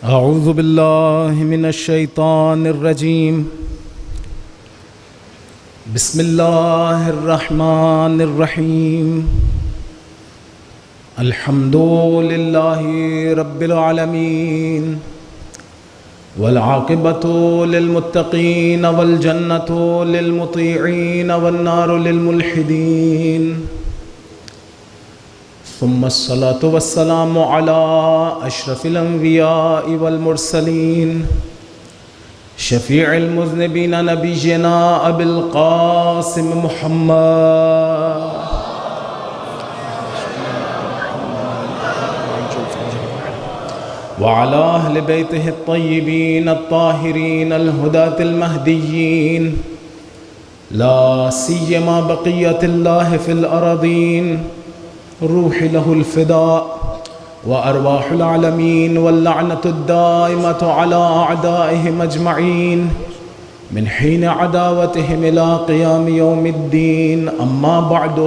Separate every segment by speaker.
Speaker 1: أعوذ بالله من الشيطان الرجيم. بسم الله الرحمن الرحيم. الحمد لله رب العالمين والعاقبة للمتقين والجنة للمطيعين والنار للملحدين، ثم الصلاة والسلام على أشرف الأنبياء والمرسلين شفيع المذنبين نبينا أبي القاسم محمد وعلى أهل بيته الطيبين الطاهرين الهداة المهديين، لا سيما بقية الله في الأراضين، روح له الفداء وأرواح العالمين، واللعنة الدائمة على أعدائهم أجمعين من حين عداوتهم إلى قيام يوم الدين. أما بعد،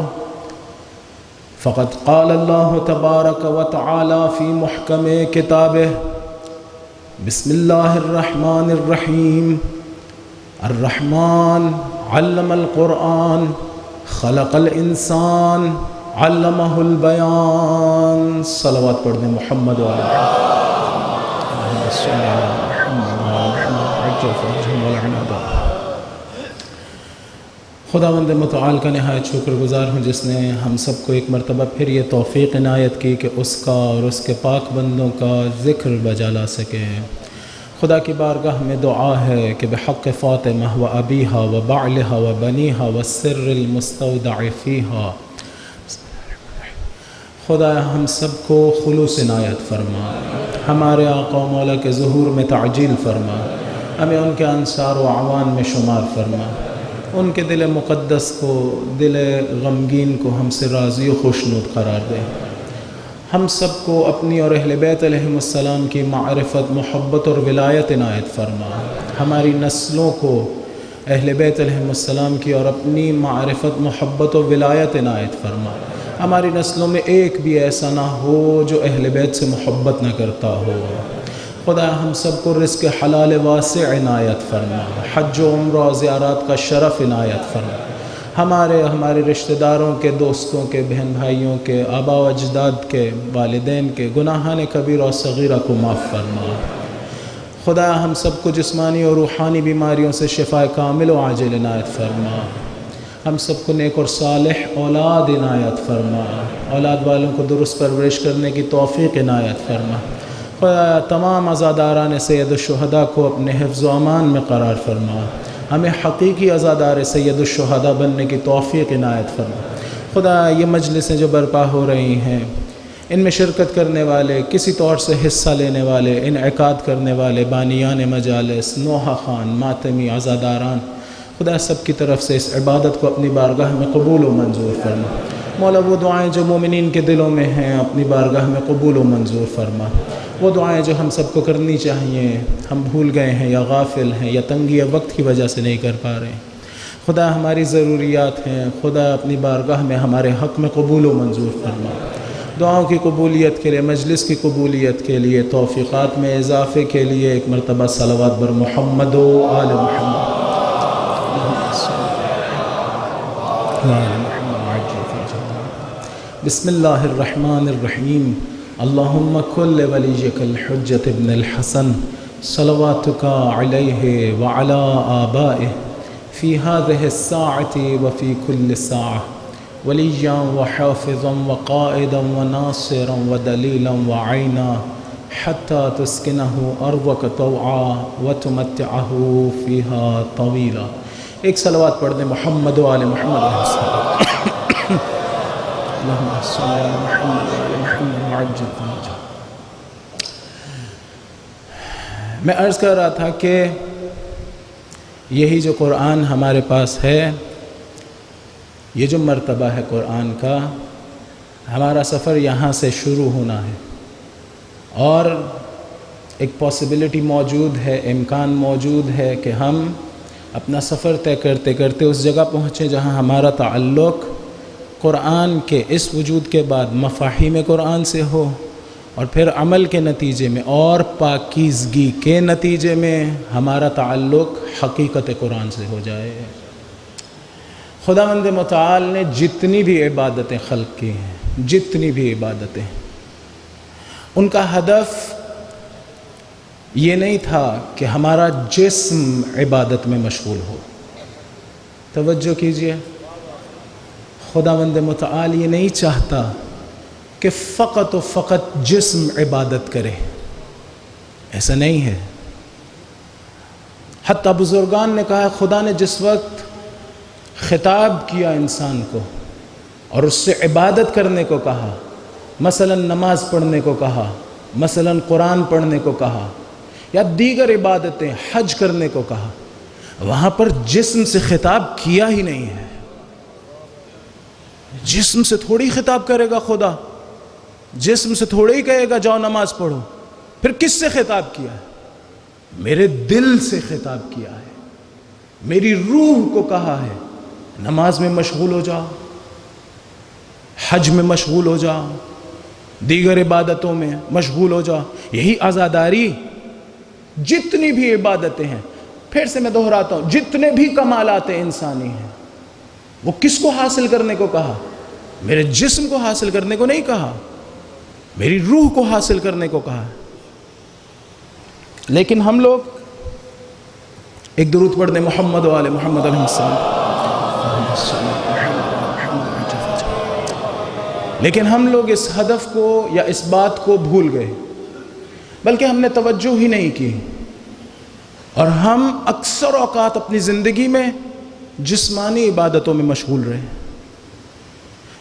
Speaker 1: فقد قال الله تبارك وتعالى في محكم كتابه: بسم الله الرحمن الرحيم. الرحمن علم القرآن، خلق الإنسان، علمہ البیان. صلوات پڑھ دیں محمد والے خداوند متعال کا نہایت شکر گزار ہوں جس نے ہم سب کو ایک مرتبہ پھر یہ توفیق عنایت کی کہ اس کا اور اس کے پاک بندوں کا ذکر بجا لا سکے. خدا کی بارگاہ میں دعا ہے کہ بحق فاطمہ و ابیہا و بعلہا و بنیہا و سر المستودع فیہا، خدا ہم سب کو خلوص عنایت فرما، ہمارے آقا و مولا کے ظہور میں تعجیل فرما، ہمیں ان کے انصار و اعوان میں شمار فرما، ان کے دل مقدس کو، دل غمگین کو ہم سے راضی و خوشنود قرار دے. ہم سب کو اپنی اور اہل بیت علیہم السلام کی معرفت، محبت اور ولایت عنایت فرما. ہماری نسلوں کو اہل بیت علیہم السلام کی اور اپنی معرفت، محبت و ولایت عنایت فرما. ہماری نسلوں میں ایک بھی ایسا نہ ہو جو اہل بیت سے محبت نہ کرتا ہو. خدا ہم سب کو رزق حلال واسع عنایت فرما، حج و عمرہ و زیارات کا شرف عنایت فرما. ہمارے رشتہ داروں کے، دوستوں کے، بہن بھائیوں کے، آبا و اجداد کے، والدین کے گناہان کبیرہ و صغیرہ کو معاف فرما. خدا ہم سب کو جسمانی اور روحانی بیماریوں سے شفا کامل و عاجل عنایت فرما. ہم سب کو نیک اور صالح اولاد عنایت فرما. اولاد والوں کو درست پرورش کرنے کی توفیق عنایت فرما. خدا تمام عزاداران سید الشہداء کو اپنے حفظ و امان میں قرار فرما. ہمیں حقیقی عزادار سید الشہداء بننے کی توفیق عنایت فرما. خدا یہ مجلسیں جو برپا ہو رہی ہیں، ان میں شرکت کرنے والے، کسی طور سے حصہ لینے والے، انعقاد کرنے والے، بانیان مجالس، نوحہ خان، ماتمی، عزاداران، خدا سب کی طرف سے اس عبادت کو اپنی بارگاہ میں قبول و منظور فرما. مولا وہ دعائیں جو مومنین کے دلوں میں ہیں اپنی بارگاہ میں قبول و منظور فرما. وہ دعائیں جو ہم سب کو کرنی چاہیے، ہم بھول گئے ہیں یا غافل ہیں یا تنگی وقت کی وجہ سے نہیں کر پا رہے ہیں، خدا ہماری ضروریات ہیں، خدا اپنی بارگاہ میں ہمارے حق میں قبول و منظور فرما. دعاؤں کی قبولیت کے لیے، مجلس کی قبولیت کے لیے، توفیقات میں اضافے کے لیے ایک مرتبہ صلوات بر محمد و آل محمد. بسم اللہ الرحمن الرحیم. اللہم کل ولیک الحجۃ ابن الحسن صلواتک علیہ وعلی آبائہ فی هذه الساعة وفی کل ساعة ولیاً وحافظاً وقائداً وناصراً ودلیلاً وعینا حتی تسکنہ ارضک طوعا وتمتعہ فیہا طویلا. ایک صلوات پڑھ دیں محمد و آل محمد. اللہم صل علی محمد و آل محمد وعجل فرجہ. میں عرض کر رہا تھا کہ یہی جو قرآن ہمارے پاس ہے، یہ جو مرتبہ ہے قرآن کا، ہمارا سفر یہاں سے شروع ہونا ہے، اور ایک پاسبلٹی موجود ہے، امکان موجود ہے کہ ہم اپنا سفر طے کرتے کرتے اس جگہ پہنچیں جہاں ہمارا تعلق قرآن کے اس وجود کے بعد مفاہیم قرآن سے ہو اور پھر عمل کے نتیجے میں اور پاکیزگی کے نتیجے میں ہمارا تعلق حقیقت قرآن سے ہو جائے۔ خداوند متعال نے جتنی بھی عبادتیں خلق کی ہیں، جتنی بھی عبادتیں، ان کا ہدف یہ نہیں تھا کہ ہمارا جسم عبادت میں مشغول ہو۔ توجہ کیجئے، خداوند متعال یہ نہیں چاہتا کہ فقط و فقط جسم عبادت کرے، ایسا نہیں ہے۔ حتیٰ بزرگان نے کہا خدا نے جس وقت خطاب کیا انسان کو اور اس سے عبادت کرنے کو کہا، مثلا نماز پڑھنے کو کہا، مثلا قرآن پڑھنے کو کہا، یا دیگر عبادتیں حج کرنے کو کہا، وہاں پر جسم سے خطاب کیا ہی نہیں ہے۔ جسم سے تھوڑی خطاب کرے گا خدا، جسم سے تھوڑے ہی کہے گا جاؤ نماز پڑھو۔ پھر کس سے خطاب کیا ہے؟ میرے دل سے خطاب کیا ہے، میری روح کو کہا ہے نماز میں مشغول ہو جاؤ، حج میں مشغول ہو جاؤ، دیگر عبادتوں میں مشغول ہو جاؤ۔ یہی عزاداری، جتنی بھی عبادتیں ہیں، پھر سے میں دہراتا ہوں، جتنے بھی کمالات انسانی ہیں، وہ کس کو حاصل کرنے کو کہا؟ میرے جسم کو حاصل کرنے کو نہیں کہا، میری روح کو حاصل کرنے کو کہا۔ لیکن ہم لوگ ایک درود پڑھ دیں محمد و آل محمد علیہ السلام، لیکن ہم لوگ اس ہدف کو یا اس بات کو بھول گئے، بلکہ ہم نے توجہ ہی نہیں کی، اور ہم اکثر اوقات اپنی زندگی میں جسمانی عبادتوں میں مشغول رہے۔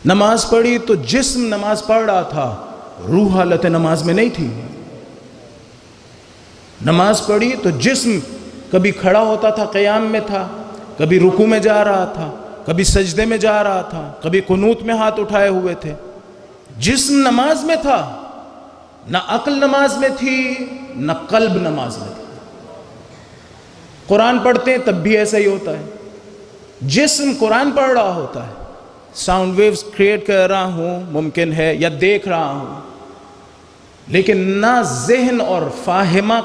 Speaker 1: نماز پڑھی تو جسم نماز پڑھ رہا تھا، روح حالت نماز میں نہیں تھی۔ نماز پڑھی تو جسم کبھی کھڑا ہوتا تھا، قیام میں تھا، کبھی رکوع میں جا رہا تھا، کبھی سجدے میں جا رہا تھا، کبھی قنوت میں ہاتھ اٹھائے ہوئے تھے۔ جسم نماز میں تھا، نہ عقل نماز میں تھی، نہ قلب نماز میں تھا۔ قرآن پڑھتے ہیں تب بھی ایسا ہی ہوتا ہے، جسم قرآن پڑھ رہا ہوتا ہے، ساؤنڈ ویوز کریٹ کر رہا ہوں ممکن ہے، یا دیکھ رہا ہوں، لیکن نہ ذہن اور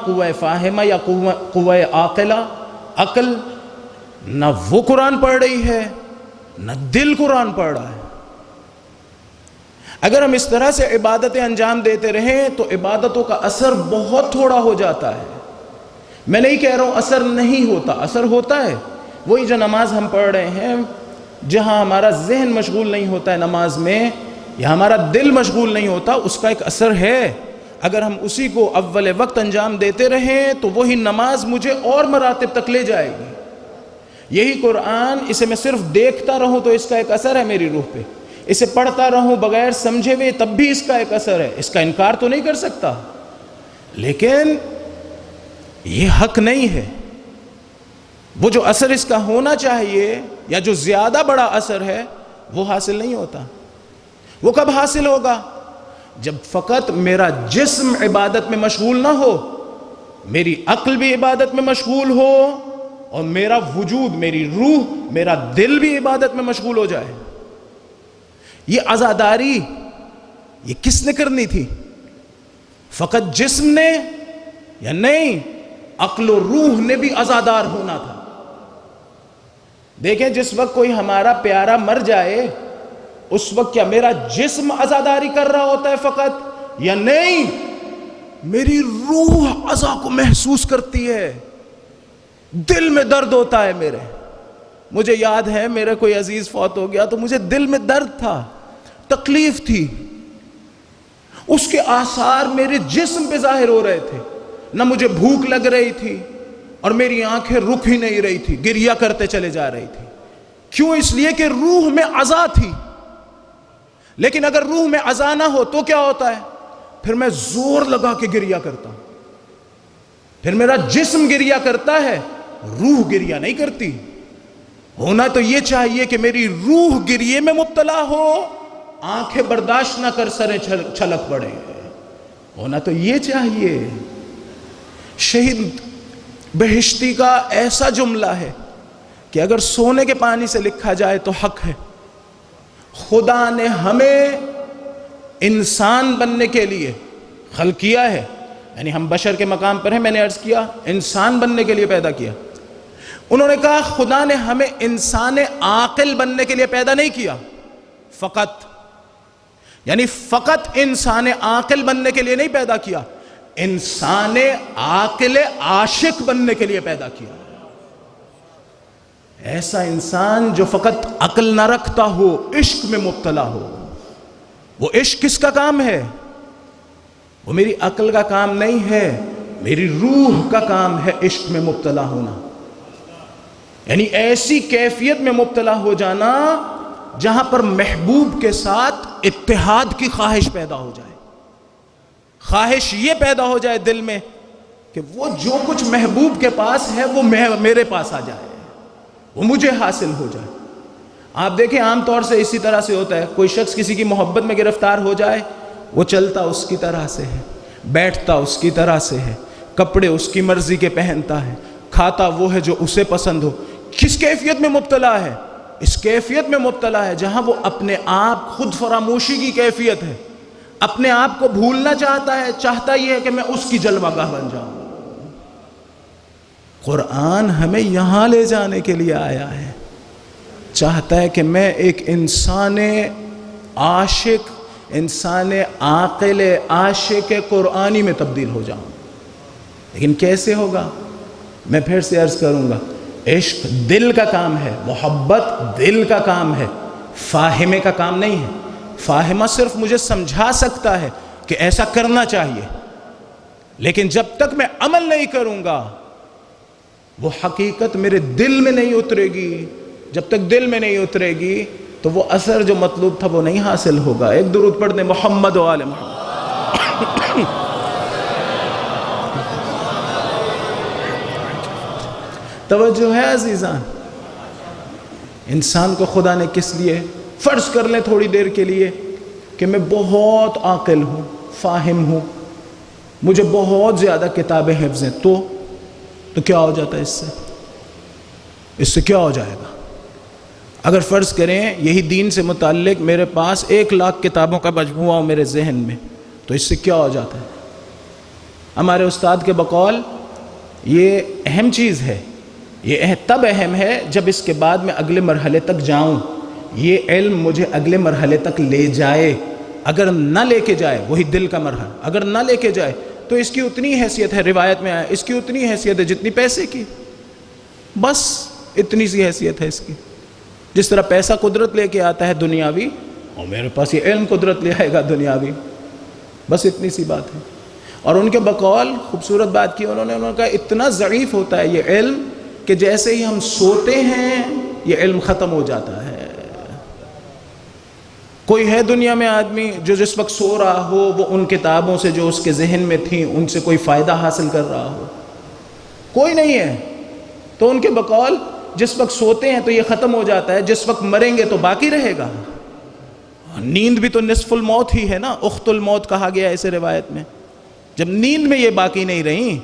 Speaker 1: قوہ فاہمہ یا قوہ عاقلہ، عقل، نہ وہ قرآن پڑھ رہی ہے، نہ دل قرآن پڑھ رہا ہے۔ اگر ہم اس طرح سے عبادتیں انجام دیتے رہیں تو عبادتوں کا اثر بہت تھوڑا ہو جاتا ہے۔ میں نہیں کہہ رہا ہوں اثر نہیں ہوتا، اثر ہوتا ہے۔ وہی جو نماز ہم پڑھ رہے ہیں، جہاں ہمارا ذہن مشغول نہیں ہوتا ہے نماز میں، یا ہمارا دل مشغول نہیں ہوتا، اس کا ایک اثر ہے۔ اگر ہم اسی کو اول وقت انجام دیتے رہیں تو وہی نماز مجھے اور مراتب تک لے جائے گی۔ یہی قرآن، اسے میں صرف دیکھتا رہوں تو اس کا ایک اثر ہے میری روح پہ، اسے پڑھتا رہوں بغیر سمجھے ہوئے تب بھی اس کا ایک اثر ہے، اس کا انکار تو نہیں کر سکتا، لیکن یہ حق نہیں ہے۔ وہ جو اثر اس کا ہونا چاہیے یا جو زیادہ بڑا اثر ہے وہ حاصل نہیں ہوتا۔ وہ کب حاصل ہوگا؟ جب فقط میرا جسم عبادت میں مشغول نہ ہو، میری عقل بھی عبادت میں مشغول ہو، اور میرا وجود، میری روح، میرا دل بھی عبادت میں مشغول ہو جائے۔ یہ عزاداری یہ کس نے کرنی تھی؟ فقط جسم نے؟ یا نہیں، عقل و روح نے بھی عزادار ہونا تھا۔ دیکھیں، جس وقت کوئی ہمارا پیارا مر جائے، اس وقت کیا میرا جسم عزاداری کر رہا ہوتا ہے فقط؟ یا نہیں، میری روح عزا کو محسوس کرتی ہے، دل میں درد ہوتا ہے میرے۔ مجھے یاد ہے میرا کوئی عزیز فوت ہو گیا تو مجھے دل میں درد تھا، تکلیف تھی، اس کے آثار میرے جسم پہ ظاہر ہو رہے تھے۔ نہ مجھے بھوک لگ رہی تھی اور میری آنکھیں رک ہی نہیں رہی تھی، گریہ کرتے چلے جا رہی تھی۔ کیوں؟ اس لیے کہ روح میں عزا تھی۔ لیکن اگر روح میں عزا نہ ہو تو کیا ہوتا ہے؟ پھر میں زور لگا کے گریہ کرتا ہوں، پھر میرا جسم گریہ کرتا ہے، روح گریہ نہیں کرتی۔ ہونا تو یہ چاہیے کہ میری روح گریے میں مبتلا ہو، آنکھیں برداشت نہ کر سریں چھلک پڑے، ہونا تو یہ چاہیے۔ شہید بہشتی کا ایسا جملہ ہے کہ اگر سونے کے پانی سے لکھا جائے تو حق ہے۔ خدا نے ہمیں انسان بننے کے لیے خلق کیا ہے، یعنی ہم بشر کے مقام پر ہیں. میں نے عرض کیا انسان بننے کے لیے پیدا کیا. انہوں نے کہا خدا نے ہمیں انسان عاقل بننے کے لیے پیدا نہیں کیا فقط، یعنی فقط انسان عاقل بننے کے لیے نہیں پیدا کیا، انسان عاقل عاشق بننے کے لیے پیدا کیا. ایسا انسان جو فقط عقل نہ رکھتا ہو، عشق میں مبتلا ہو. وہ عشق کس کا کام ہے؟ وہ میری عقل کا کام نہیں ہے، میری روح کا کام ہے عشق میں مبتلا ہونا. یعنی ایسی کیفیت میں مبتلا ہو جانا جہاں پر محبوب کے ساتھ اتحاد کی خواہش پیدا ہو جائے. خواہش یہ پیدا ہو جائے دل میں کہ وہ جو کچھ محبوب کے پاس ہے وہ میرے پاس آ جائے، وہ مجھے حاصل ہو جائے. آپ دیکھیں عام طور سے اسی طرح سے ہوتا ہے، کوئی شخص کسی کی محبت میں گرفتار ہو جائے، وہ چلتا اس کی طرح سے ہے، بیٹھتا اس کی طرح سے ہے، کپڑے اس کی مرضی کے پہنتا ہے، کھاتا وہ ہے جو اسے پسند ہو. کس کیفیت میں مبتلا ہے؟ اس کیفیت میں مبتلا ہے جہاں وہ اپنے آپ خود فراموشی کی کیفیت ہے، اپنے آپ کو بھولنا چاہتا ہے، چاہتا یہ ہے کہ میں اس کی جلوہ گاہ بن جاؤں. قرآن ہمیں یہاں لے جانے کے لیے آیا ہے، چاہتا ہے کہ میں ایک انسان عاشق، انسان عاقل عاشق قرآنی میں تبدیل ہو جاؤں. لیکن کیسے ہوگا؟ میں پھر سے عرض کروں گا، عشق دل کا کام ہے، محبت دل کا کام ہے، فاہمے کا کام نہیں ہے. فاہمہ صرف مجھے سمجھا سکتا ہے کہ ایسا کرنا چاہیے، لیکن جب تک میں عمل نہیں کروں گا وہ حقیقت میرے دل میں نہیں اترے گی. جب تک دل میں نہیں اترے گی تو وہ اثر جو مطلوب تھا وہ نہیں حاصل ہوگا. ایک درود پڑھ دیں محمد و آل محمد. توجہ ہے عزیزان؟ انسان کو خدا نے کس لیے، فرض کر لیں تھوڑی دیر کے لیے کہ میں بہت عاقل ہوں، فاہم ہوں، مجھے بہت زیادہ کتابیں حفظ ہیں، تو کیا ہو جاتا ہے اس سے کیا ہو جائے گا؟ اگر فرض کریں یہی دین سے متعلق میرے پاس 1,00,000 کتابوں کا مجموعہ ہو میرے ذہن میں، تو اس سے کیا ہو جاتا ہے؟ ہمارے استاد کے بقول یہ اہم چیز ہے، یہ تب اہم ہے جب اس کے بعد میں اگلے مرحلے تک جاؤں، یہ علم مجھے اگلے مرحلے تک لے جائے. اگر نہ لے کے جائے، وہی دل کا مرحلہ، اگر نہ لے کے جائے تو اس کی اتنی حیثیت ہے، روایت میں آیا اس کی اتنی حیثیت ہے جتنی پیسے کی، بس اتنی سی حیثیت ہے اس کی. جس طرح پیسہ قدرت لے کے آتا ہے دنیاوی، اور میرے پاس یہ علم قدرت لے آئے گا دنیاوی، بس اتنی سی بات ہے. اور ان کے بقول خوبصورت بات کی انہوں نے کہا اتنا ضعیف ہوتا ہے یہ علم کہ جیسے ہی ہم سوتے ہیں یہ علم ختم ہو جاتا ہے. کوئی ہے دنیا میں آدمی جو جس وقت سو رہا ہو وہ ان کتابوں سے جو اس کے ذہن میں تھیں ان سے کوئی فائدہ حاصل کر رہا ہو؟ کوئی نہیں ہے. تو ان کے بقول جس وقت سوتے ہیں تو یہ ختم ہو جاتا ہے، جس وقت مریں گے تو باقی رہے گا. نیند بھی تو نصف الموت ہی ہے نا، اخت الموت کہا گیا اسے روایت میں. جب نیند میں یہ باقی نہیں رہیں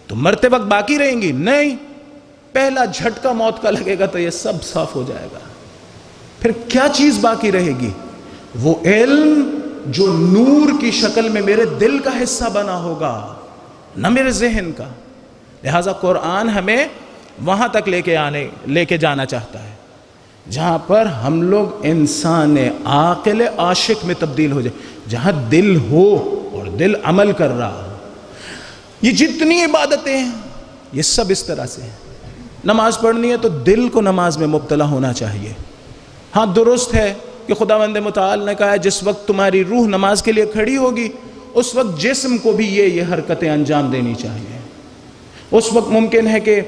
Speaker 1: تو مرتے وقت باقی رہیں گی؟ نہیں، پہلا جھٹکا موت کا لگے گا تو یہ سب صاف ہو جائے گا. پھر کیا چیز باقی رہے گی؟ وہ علم جو نور کی شکل میں میرے دل کا حصہ بنا ہوگا، نہ میرے ذہن کا. لہٰذا قرآن ہمیں وہاں تک لے کے جانا چاہتا ہے جہاں پر ہم لوگ انسان عاقل عاشق میں تبدیل ہو جائے، جہاں دل ہو اور دل عمل کر رہا ہو. یہ جتنی عبادتیں ہیں یہ سب اس طرح سے ہیں. نماز پڑھنی ہے تو دل کو نماز میں مبتلا ہونا چاہیے. ہاں درست ہے کہ خداوند متعال نے کہا ہے جس وقت تمہاری روح نماز کے لیے کھڑی ہوگی اس وقت جسم کو بھی یہ حرکتیں انجام دینی چاہیے. اس وقت ممکن ہے کہ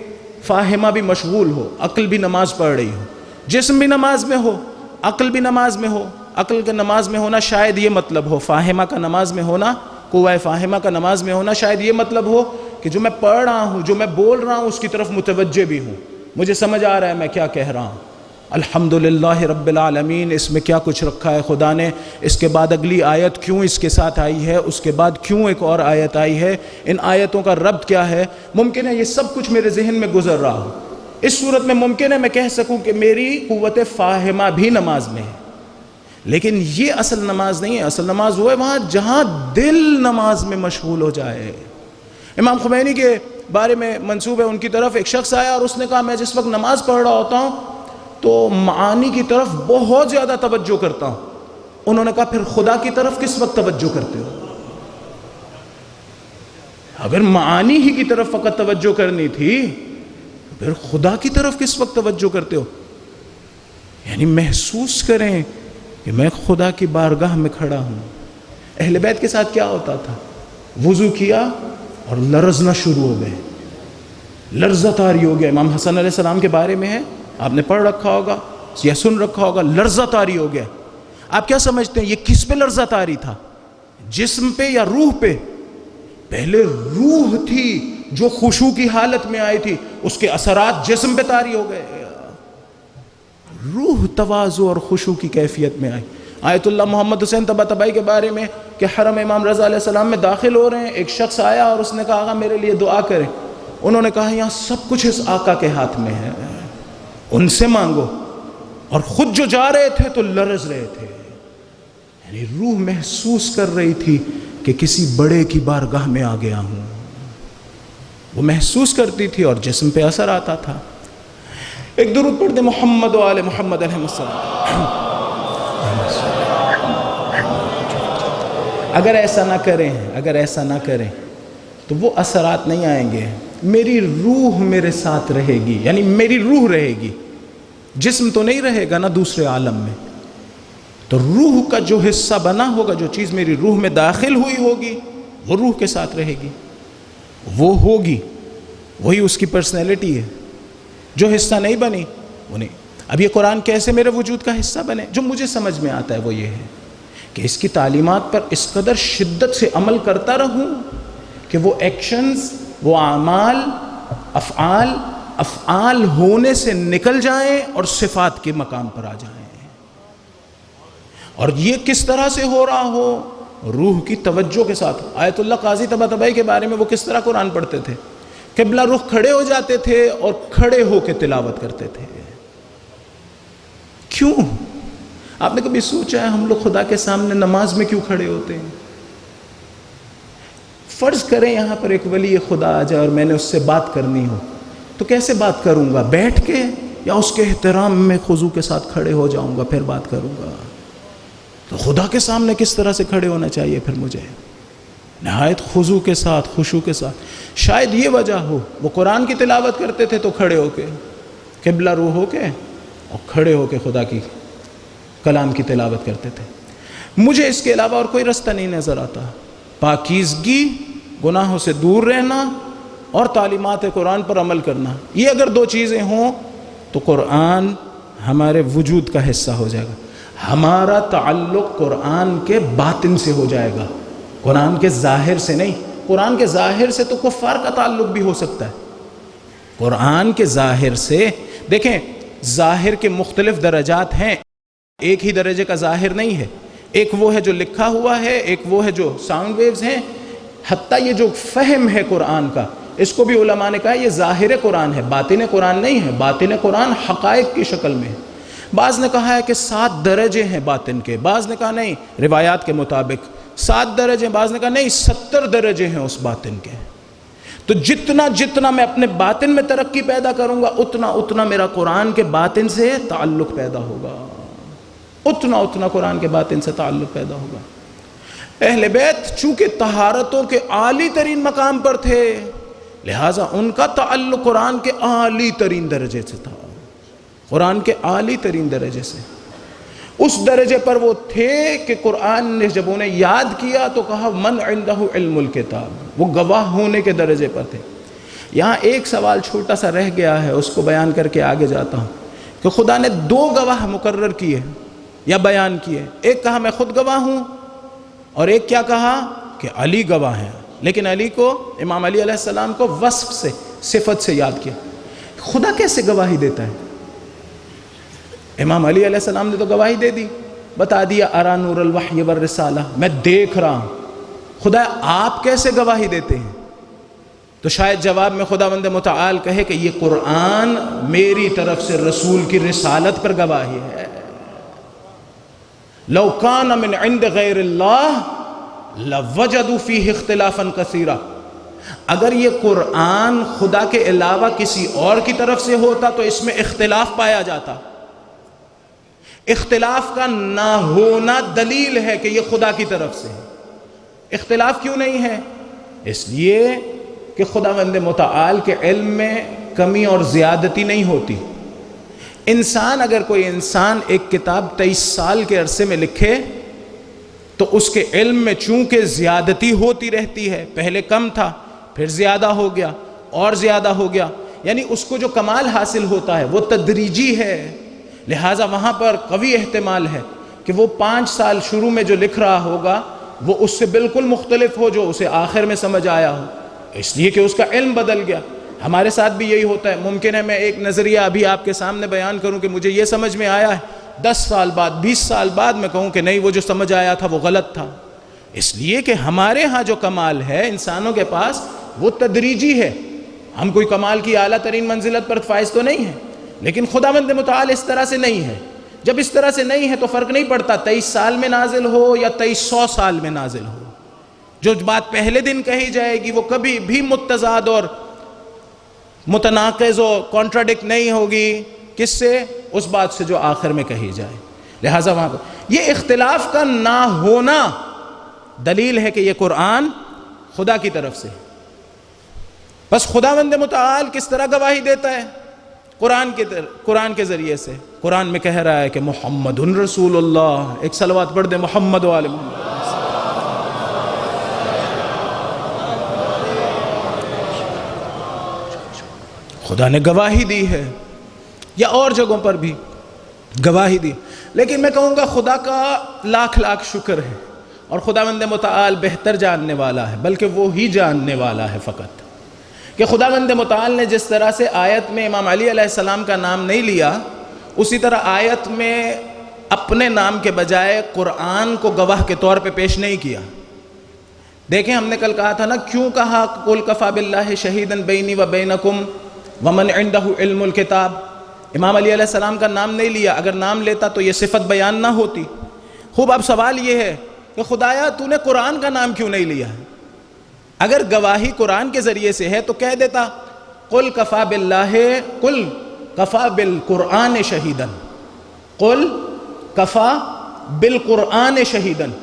Speaker 1: فاہمہ بھی مشغول ہو، عقل بھی نماز پڑھ رہی ہو، جسم بھی نماز میں ہو، عقل بھی نماز میں ہو. عقل کا نماز میں ہونا شاید یہ مطلب ہو، فاہمہ کا نماز میں ہونا، قوہ فاہمہ کا نماز میں ہونا شاید یہ مطلب ہو کہ جو میں پڑھ رہا ہوں، جو میں بول رہا ہوں اس کی طرف متوجہ بھی ہوں، مجھے سمجھ آ رہا ہے میں کیا کہہ رہا ہوں. الحمدللہ رب العالمین. اس میں کیا کچھ رکھا ہے خدا نے، اس کے بعد اگلی آیت کیوں اس کے ساتھ آئی ہے، اس کے بعد کیوں ایک اور آیت آئی ہے، ان آیتوں کا ربط کیا ہے. ممکن ہے یہ سب کچھ میرے ذہن میں گزر رہا ہو. اس صورت میں ممکن ہے میں کہہ سکوں کہ میری قوت فاہمہ بھی نماز میں ہے، لیکن یہ اصل نماز نہیں ہے. اصل نماز وہ ہے وہاں جہاں دل نماز میں مشغول ہو جائے. امام خمینی کے بارے میں منسوب ہے ان کی طرف ایک شخص آیا اور اس نے کہا میں جس وقت نماز پڑھ رہا ہوتا ہوں تو معانی کی طرف بہت زیادہ توجہ کرتا ہوں. انہوں نے کہا پھر خدا کی طرف کس وقت توجہ کرتے ہو؟ اگر معانی ہی کی طرف فقط توجہ کرنی تھی پھر خدا کی طرف کس وقت توجہ کرتے ہو؟ یعنی محسوس کریں کہ میں خدا کی بارگاہ میں کھڑا ہوں. اہل بیت کے ساتھ کیا ہوتا تھا؟ وضو کیا اور لرزنا شروع ہو گئے, لرزہ طاری ہو گیا. امام حسن علیہ السلام کے بارے میں ہے, آپ نے پڑھ رکھا ہوگا یا سن رکھا ہوگا, لرزہ طاری ہو گیا. آپ کیا سمجھتے ہیں یہ کس پہ لرزہ طاری تھا؟ جسم پہ یا روح پہ؟ پہلے روح تھی جو خشوع کی حالت میں آئی تھی, اس کے اثرات جسم پہ طاری ہو گئے. روح تواضع اور خشوع کی کیفیت میں آئی. آیت اللہ محمد حسین طباطبائی کے بارے میں کہ حرم امام رضا علیہ السلام میں داخل ہو رہے ہیں, ایک شخص آیا اور اس نے کہا آقا میرے لیے دعا کریں. انہوں نے کہا یہاں سب کچھ اس آقا کے ہاتھ میں ہے, ان سے مانگو. اور خود جو جا رہے تھے تو لرز رہے تھے, یعنی روح محسوس کر رہی تھی کہ کسی بڑے کی بارگاہ میں آ گیا ہوں. وہ محسوس کرتی تھی اور جسم پہ اثر آتا تھا. ایک درود پڑھ دیں محمد و آل محمد علیہ السلام. اگر ایسا نہ کریں تو وہ اثرات نہیں آئیں گے. میری روح میرے ساتھ رہے گی, یعنی میری روح رہے گی, جسم تو نہیں رہے گا نا دوسرے عالم میں. تو روح کا جو حصہ بنا ہوگا, جو چیز میری روح میں داخل ہوئی ہوگی وہ روح کے ساتھ رہے گی, وہ ہوگی, وہی اس کی پرسنالٹی ہے. جو حصہ نہیں بنی وہ نہیں. اب یہ قرآن کیسے میرے وجود کا حصہ بنے؟ جو مجھے سمجھ میں آتا ہے وہ یہ ہے کہ اس کی تعلیمات پر اس قدر شدت سے عمل کرتا رہوں کہ وہ ایکشنز, وہ اعمال, افعال ہونے سے نکل جائیں اور صفات کے مقام پر آ جائیں. اور یہ کس طرح سے ہو رہا ہو؟ روح کی توجہ کے ساتھ. آیت اللہ قاضی طباطبائی کے بارے میں وہ کس طرح قرآن پڑھتے تھے؟ قبلہ رخ کھڑے ہو جاتے تھے اور کھڑے ہو کے تلاوت کرتے تھے. کیوں؟ آپ نے کبھی سوچا ہے ہم لوگ خدا کے سامنے نماز میں کیوں کھڑے ہوتے ہیں؟ فرض کریں یہاں پر ایک ولی خدا آ جائے اور میں نے اس سے بات کرنی ہو, تو کیسے بات کروں گا؟ بیٹھ کے یا اس کے احترام میں خضوع کے ساتھ کھڑے ہو جاؤں گا پھر بات کروں گا؟ تو خدا کے سامنے کس طرح سے کھڑے ہونا چاہیے پھر مجھے؟ نہایت خضوع کے ساتھ, خشوع کے ساتھ. شاید یہ وجہ ہو وہ قرآن کی تلاوت کرتے تھے تو کھڑے ہو کے, قبلہ روح ہو کے, اور کھڑے ہو کے خدا کی کلام کی تلاوت کرتے تھے. مجھے اس کے علاوہ اور کوئی رستہ نہیں نظر آتا. پاکیزگی, گناہوں سے دور رہنا اور تعلیمات قرآن پر عمل کرنا, یہ اگر دو چیزیں ہوں تو قرآن ہمارے وجود کا حصہ ہو جائے گا. ہمارا تعلق قرآن کے باطن سے ہو جائے گا, قرآن کے ظاہر سے نہیں. قرآن کے ظاہر سے تو کفار کا تعلق بھی ہو سکتا ہے. قرآن کے ظاہر سے دیکھیں, ظاہر کے مختلف درجات ہیں, ایک ہی درجے کا ظاہر نہیں ہے. ایک وہ ہے جو لکھا ہوا ہے, ایک وہ ہے جو ساؤنڈ ویوز ہیں. حتیٰ یہ جو فہم ہے قرآن کا, اس کو بھی علماء نے کہا یہ ظاہر قرآن ہے, باطن قرآن نہیں ہے. باطن قرآن حقائق کی شکل میں ہے. بعض نے کہا ہے کہ 7 درجے ہیں باطن کے, بعض نے کہا نہیں روایات کے مطابق 7 درجے, بعض نے کہا نہیں 70 درجے ہیں اس باطن کے. تو جتنا میں اپنے باطن میں ترقی پیدا کروں گا اتنا میرا قرآن کے باطن سے تعلق پیدا ہوگا, اتنا قرآن کے باطن سے تعلق پیدا ہوگا. اہل بیت چونکہ طہارتوں کے عالی ترین مقام پر تھے, لہٰذا ان کا تعلق قرآن کے عالی ترین درجے سے تھا, قرآن کے عالی ترین درجے سے. اس درجے پر وہ تھے کہ قرآن نے جب انہیں یاد کیا تو کہا من عنده علم الکتاب, وہ گواہ ہونے کے درجے پر تھے. یہاں ایک سوال چھوٹا سا رہ گیا ہے, اس کو بیان کر کے آگے جاتا ہوں کہ خدا نے 2 گواہ مقرر کیے یا بیان کیے. ایک کہا میں خود گواہ ہوں, اور ایک کیا کہا کہ علی گواہ ہیں. لیکن علی کو, امام علی علیہ السلام کو وصف سے, صفت سے یاد کیا. خدا کیسے گواہی دیتا ہے؟ امام علی علیہ السلام نے تو گواہی دے دی, بتا دیا ارا نور الوحی والرسالہ, میں دیکھ رہا ہوں. خدا آپ کیسے گواہی دیتے ہیں؟ تو شاید جواب میں خداوند متعال کہے کہ یہ قرآن میری طرف سے رسول کی رسالت پر گواہی ہے. لو کان من عند غیر اللہ لوجدوا فیہ اختلافا کثیرا، اگر یہ قرآن خدا کے علاوہ کسی اور کی طرف سے ہوتا تو اس میں اختلاف پایا جاتا۔ اختلاف کا نہ ہونا دلیل ہے کہ یہ خدا کی طرف سے ہے۔ اختلاف کیوں نہیں ہے؟ اس لیے کہ خداوند متعال کے علم میں کمی اور زیادتی نہیں ہوتی۔ انسان، اگر کوئی انسان ایک کتاب 23 سال کے عرصے میں لکھے تو اس کے علم میں چونکہ زیادتی ہوتی رہتی ہے، پہلے کم تھا پھر زیادہ ہو گیا اور زیادہ ہو گیا، یعنی اس کو جو کمال حاصل ہوتا ہے وہ تدریجی ہے، لہٰذا وہاں پر قوی احتمال ہے کہ وہ 5 سال شروع میں جو لکھ رہا ہوگا وہ اس سے بالکل مختلف ہو جو اسے آخر میں سمجھ آیا ہو، اس لیے کہ اس کا علم بدل گیا۔ ہمارے ساتھ بھی یہی ہوتا ہے۔ ممکن ہے میں ایک نظریہ ابھی آپ کے سامنے بیان کروں کہ مجھے یہ سمجھ میں آیا ہے، 10 سال بعد 20 سال بعد میں کہوں کہ نہیں وہ جو سمجھ آیا تھا وہ غلط تھا، اس لیے کہ ہمارے ہاں جو کمال ہے انسانوں کے پاس وہ تدریجی ہے۔ ہم کوئی کمال کی اعلیٰ ترین منزلت پر فائز تو نہیں ہے، لیکن خداوند متعال اس طرح سے نہیں ہے۔ جب اس طرح سے نہیں ہے تو فرق نہیں پڑتا 23 سال میں نازل ہو یا 2300 سال میں نازل ہو، جو بات پہلے دن کہی جائے گی وہ کبھی بھی متضاد اور متناقض و کانٹراڈکٹ نہیں ہوگی کس سے؟ اس بات سے جو آخر میں کہی جائے۔ لہٰذا وہاں پر یہ اختلاف کا نہ ہونا دلیل ہے کہ یہ قرآن خدا کی طرف سے۔ بس خداوند متعال کس طرح گواہی دیتا ہے؟ قرآن کے ذریعے سے۔ قرآن میں کہہ رہا ہے کہ محمد رسول اللہ، ایک صلوات پڑھ دے محمد و آل محمد۔ خدا نے گواہی دی ہے، یا اور جگہوں پر بھی گواہی دی، لیکن میں کہوں گا خدا کا لاکھ لاکھ شکر ہے، اور خداوند متعال بہتر جاننے والا ہے، بلکہ وہ ہی جاننے والا ہے فقط، کہ خداوند متعال نے جس طرح سے آیت میں امام علی علیہ السلام کا نام نہیں لیا، اسی طرح آیت میں اپنے نام کے بجائے قرآن کو گواہ کے طور پہ پیش نہیں کیا۔ دیکھیں ہم نے کل کہا تھا نا، کیوں کہا قُلْ كَفَىٰ بِاللَّهِ شَهِيدًا بَيْنِي وَبَيْنَكُمْ وَمَنْ عِنْدَهُ عِلْمُ الْكِتَابِ؟ امام علی علیہ السلام کا نام نہیں لیا، اگر نام لیتا تو یہ صفت بیان نہ ہوتی۔ خوب اب سوال یہ ہے کہ خدایا تو نے قرآن کا نام کیوں نہیں لیا؟ اگر گواہی قرآن کے ذریعے سے ہے تو کہہ دیتا قُلْ كَفَىٰ بِاللَّهِ قُلْ كَفَىٰ بِالْقُرْآنِ شَهِيدًا، قُلْ كَفَىٰ بِالْقُرْآنِ شَهِيدًا۔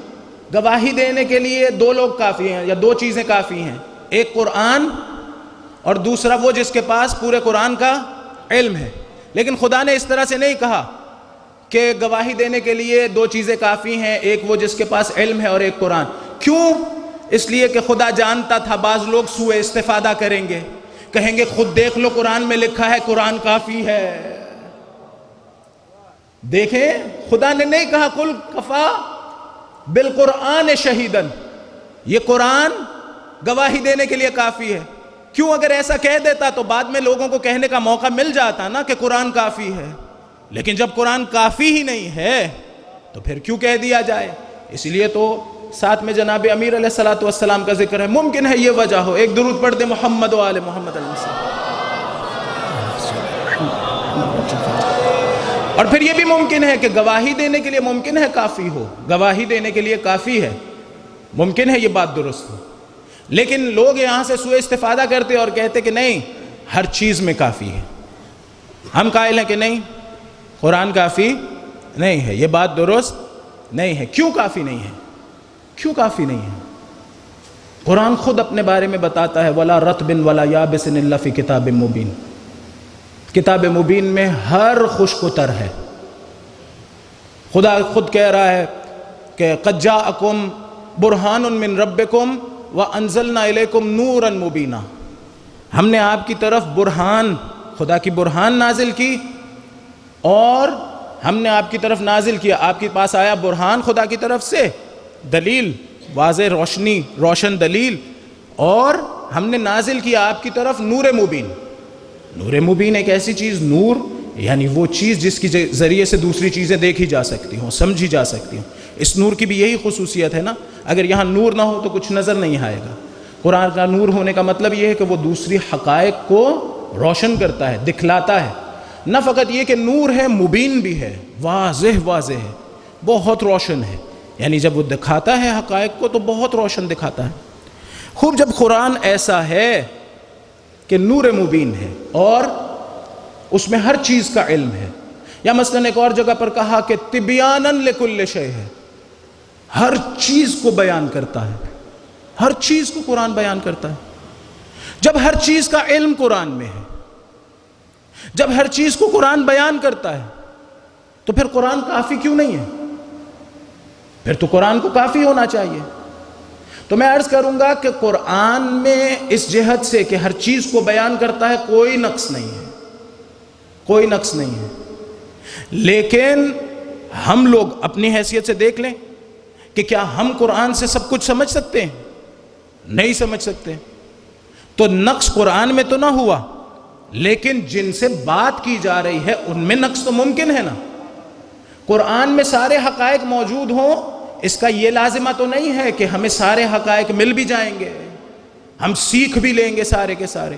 Speaker 1: گواہی دینے کے لیے 2 لوگ کافی ہیں یا 2 چیزیں کافی ہیں، ایک قرآن اور دوسرا وہ جس کے پاس پورے قرآن کا علم ہے۔ لیکن خدا نے اس طرح سے نہیں کہا کہ گواہی دینے کے لیے 2 چیزیں کافی ہیں، ایک وہ جس کے پاس علم ہے اور ایک قرآن۔ کیوں؟ اس لیے کہ خدا جانتا تھا بعض لوگ سوء استفادہ کریں گے، کہیں گے خود دیکھ لو قرآن میں لکھا ہے قرآن کافی ہے۔ دیکھیں خدا نے نہیں کہا قُلْ كَفَىٰ بِالْقُرْآنِ شَهِيدًا، یہ قرآن گواہی دینے کے لیے کافی ہے۔ کیوں؟ اگر ایسا کہہ دیتا تو بعد میں لوگوں کو کہنے کا موقع مل جاتا نا کہ قرآن کافی ہے، لیکن جب قرآن کافی ہی نہیں ہے تو پھر کیوں کہہ دیا جائے؟ اس لیے تو ساتھ میں جناب امیر علیہ السلام کا ذکر ہے۔ ممکن ہے یہ وجہ ہو، ایک درود پڑھ دے محمد و آل محمد علیہ السلام۔ اور پھر یہ بھی ممکن ہے کہ گواہی دینے کے لیے ممکن ہے کافی ہو، گواہی دینے کے لیے کافی ہے، ممکن ہے یہ بات درست ہو، لیکن لوگ یہاں سے سوء استفادہ کرتے اور کہتے کہ نہیں ہر چیز میں کافی ہے۔ ہم قائل ہیں کہ نہیں، قرآن کافی نہیں ہے، یہ بات درست نہیں ہے۔ کیوں کافی نہیں ہے؟ کیوں کافی نہیں ہے؟ قرآن خود اپنے بارے میں بتاتا ہے وَلَا رَطْبٍ وَلَا يَابِسٍ إِلَّا فِي كِتَابٍ مُبِينٍ، کتاب مبین میں ہر خشک و تر ہے۔ خدا خود کہہ رہا ہے کہ قَدْ جَاءَكُمْ بُرْهَانٌ مِّن رَبِّكُمْ وَأَنزَلْنَا إِلَيْكُمْ نُورًا مُبِينًا، ہم نے آپ کی طرف برہان، خدا کی برہان نازل کی، اور ہم نے آپ کی طرف نازل کیا، آپ کے پاس آیا برہان خدا کی طرف سے، دلیل، واضح روشنی، روشن دلیل، اور ہم نے نازل کیا آپ کی طرف نور مبین۔ نور مبین ایک ایسی چیز، نور یعنی وہ چیز جس کی ذریعے سے دوسری چیزیں دیکھی جا سکتی ہوں، سمجھی جا سکتی ہوں۔ اس نور کی بھی یہی خصوصیت ہے نا، اگر یہاں نور نہ ہو تو کچھ نظر نہیں آئے گا۔ قرآن کا نور ہونے کا مطلب یہ ہے کہ وہ دوسری حقائق کو روشن کرتا ہے، دکھلاتا ہے۔ نہ فقط یہ کہ نور ہے، مبین بھی ہے، واضح واضح ہے۔ بہت روشن ہے، یعنی جب وہ دکھاتا ہے حقائق کو تو بہت روشن دکھاتا ہے۔ خوب جب قرآن ایسا ہے کہ نور مبین ہے اور اس میں ہر چیز کا علم ہے، یا مثلاً ایک اور جگہ پر کہا کہ تبیاناً لکل شیء ہے، ہر چیز کو بیان کرتا ہے، ہر چیز کو قرآن بیان کرتا ہے۔ جب ہر چیز کا علم قرآن میں ہے، جب ہر چیز کو قرآن بیان کرتا ہے، تو پھر قرآن کافی کیوں نہیں ہے؟ پھر تو قرآن کو کافی ہونا چاہیے۔ تو میں عرض کروں گا کہ قرآن میں اس جہت سے کہ ہر چیز کو بیان کرتا ہے کوئی نقص نہیں ہے، کوئی نقص نہیں ہے، لیکن ہم لوگ اپنی حیثیت سے دیکھ لیں کہ کیا ہم قرآن سے سب کچھ سمجھ سکتے ہیں؟ نہیں سمجھ سکتے۔ تو نقص قرآن میں تو نہ ہوا، لیکن جن سے بات کی جا رہی ہے ان میں نقص تو ممکن ہے نا۔ قرآن میں سارے حقائق موجود ہوں، اس کا یہ لازمہ تو نہیں ہے کہ ہمیں سارے حقائق مل بھی جائیں گے، ہم سیکھ بھی لیں گے سارے کے سارے،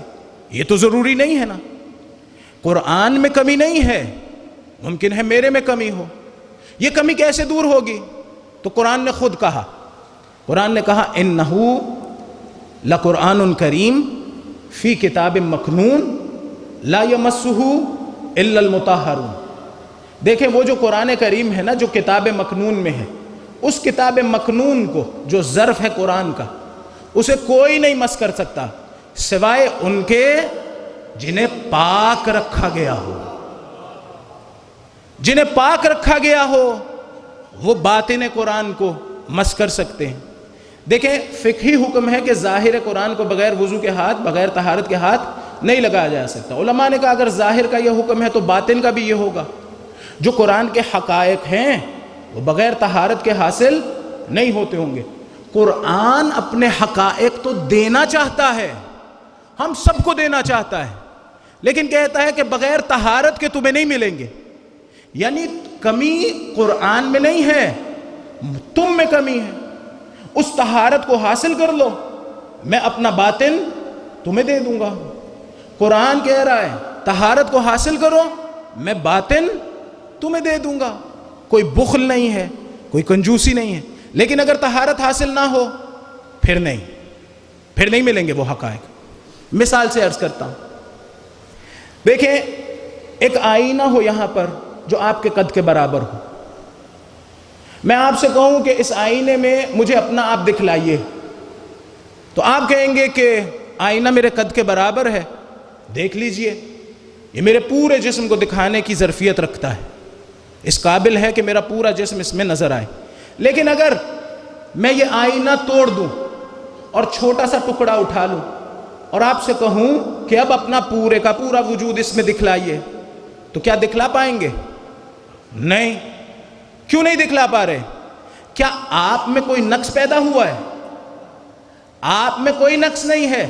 Speaker 1: یہ تو ضروری نہیں ہے نا۔ قرآن میں کمی نہیں ہے، ممکن ہے میرے میں کمی ہو، یہ کمی کیسے دور ہوگی؟ تو قرآن نے خود کہا، قرآن نے کہا انہو لقرآن کریم فی کتاب مکنون لا یمسہ الا المطہرون۔ دیکھیں وہ جو قرآن کریم ہے نا، جو کتاب مکنون میں ہے، اس کتاب مکنون کو جو ظرف ہے قرآن کا، اسے کوئی نہیں مس کر سکتا سوائے ان کے جنہیں پاک رکھا گیا ہو، جنہیں پاک رکھا گیا ہو وہ باطن قرآن کو مس کر سکتے ہیں۔ دیکھیں فقہی حکم ہے کہ ظاہر قرآن کو بغیر وضو کے ہاتھ، بغیر طہارت کے ہاتھ نہیں لگایا جا سکتا۔ علماء نے کہا اگر ظاہر کا یہ حکم ہے تو باطن کا بھی یہ ہوگا، جو قرآن کے حقائق ہیں وہ بغیر طہارت کے حاصل نہیں ہوتے ہوں گے۔ قرآن اپنے حقائق تو دینا چاہتا ہے، ہم سب کو دینا چاہتا ہے، لیکن کہتا ہے کہ بغیر طہارت کے تمہیں نہیں ملیں گے۔ یعنی کمی قرآن میں نہیں ہے، تم میں کمی ہے۔ اس طہارت کو حاصل کر لو، میں اپنا باطن تمہیں دے دوں گا۔ قرآن کہہ رہا ہے طہارت کو حاصل کرو، میں باطن تمہیں دے دوں گا۔ کوئی بخل نہیں ہے، کوئی کنجوسی نہیں ہے، لیکن اگر طہارت حاصل نہ ہو پھر نہیں ملیں گے وہ حقائق۔ مثال سے عرض کرتا ہوں، دیکھیں ایک آئینہ ہو یہاں پر جو آپ کے قد کے برابر ہو، میں آپ سے کہوں کہ اس آئینے میں مجھے اپنا آپ دکھلائیے، تو آپ کہیں گے کہ آئینہ میرے قد کے برابر ہے، دیکھ لیجئے یہ میرے پورے جسم کو دکھانے کی ظرفیت رکھتا ہے، اس قابل ہے کہ میرا پورا جسم اس میں نظر آئے۔ لیکن اگر میں یہ آئینہ توڑ دوں اور چھوٹا سا ٹکڑا اٹھا لوں اور آپ سے کہوں کہ اب اپنا پورے کا پورا وجود اس میں دکھلائیے، تو کیا دکھلا پائیں گے؟ نہیں۔ کیوں نہیں دکھلا پا رہے؟ کیا آپ میں کوئی نقص پیدا ہوا ہے؟ آپ میں کوئی نقص نہیں ہے،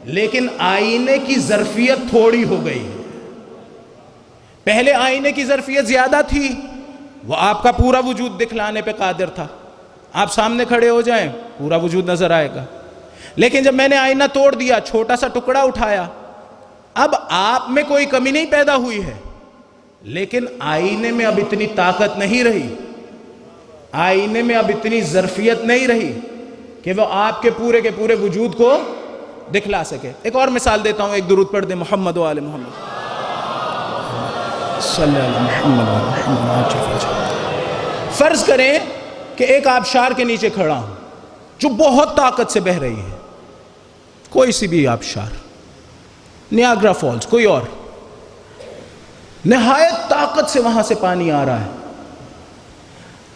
Speaker 1: لیکن آئینے کی ظرفیت تھوڑی ہو گئی ہے۔ پہلے آئینے کی ظرفیت زیادہ تھی، وہ آپ کا پورا وجود دکھلانے پہ قادر تھا، آپ سامنے کھڑے ہو جائیں پورا وجود نظر آئے گا۔ لیکن جب میں نے آئینہ توڑ دیا، چھوٹا سا ٹکڑا اٹھایا، اب آپ میں کوئی کمی نہیں پیدا ہوئی ہے، لیکن آئینے میں اب اتنی طاقت نہیں رہی، آئینے میں اب اتنی ظرفیت نہیں رہی کہ وہ آپ کے پورے وجود کو دکھلا سکے۔ ایک اور مثال دیتا ہوں، ایک درود پڑھ دیں محمد و آل محمد صلی اللہ علیہ وسلم۔ فرض کریں کہ ایک آبشار کے نیچے کھڑا ہوں جو بہت طاقت سے بہہ رہی ہے، کوئی سی بھی آبشار، نیاگرا فالز، کوئی اور، نہایت طاقت سے وہاں سے پانی آ رہا ہے۔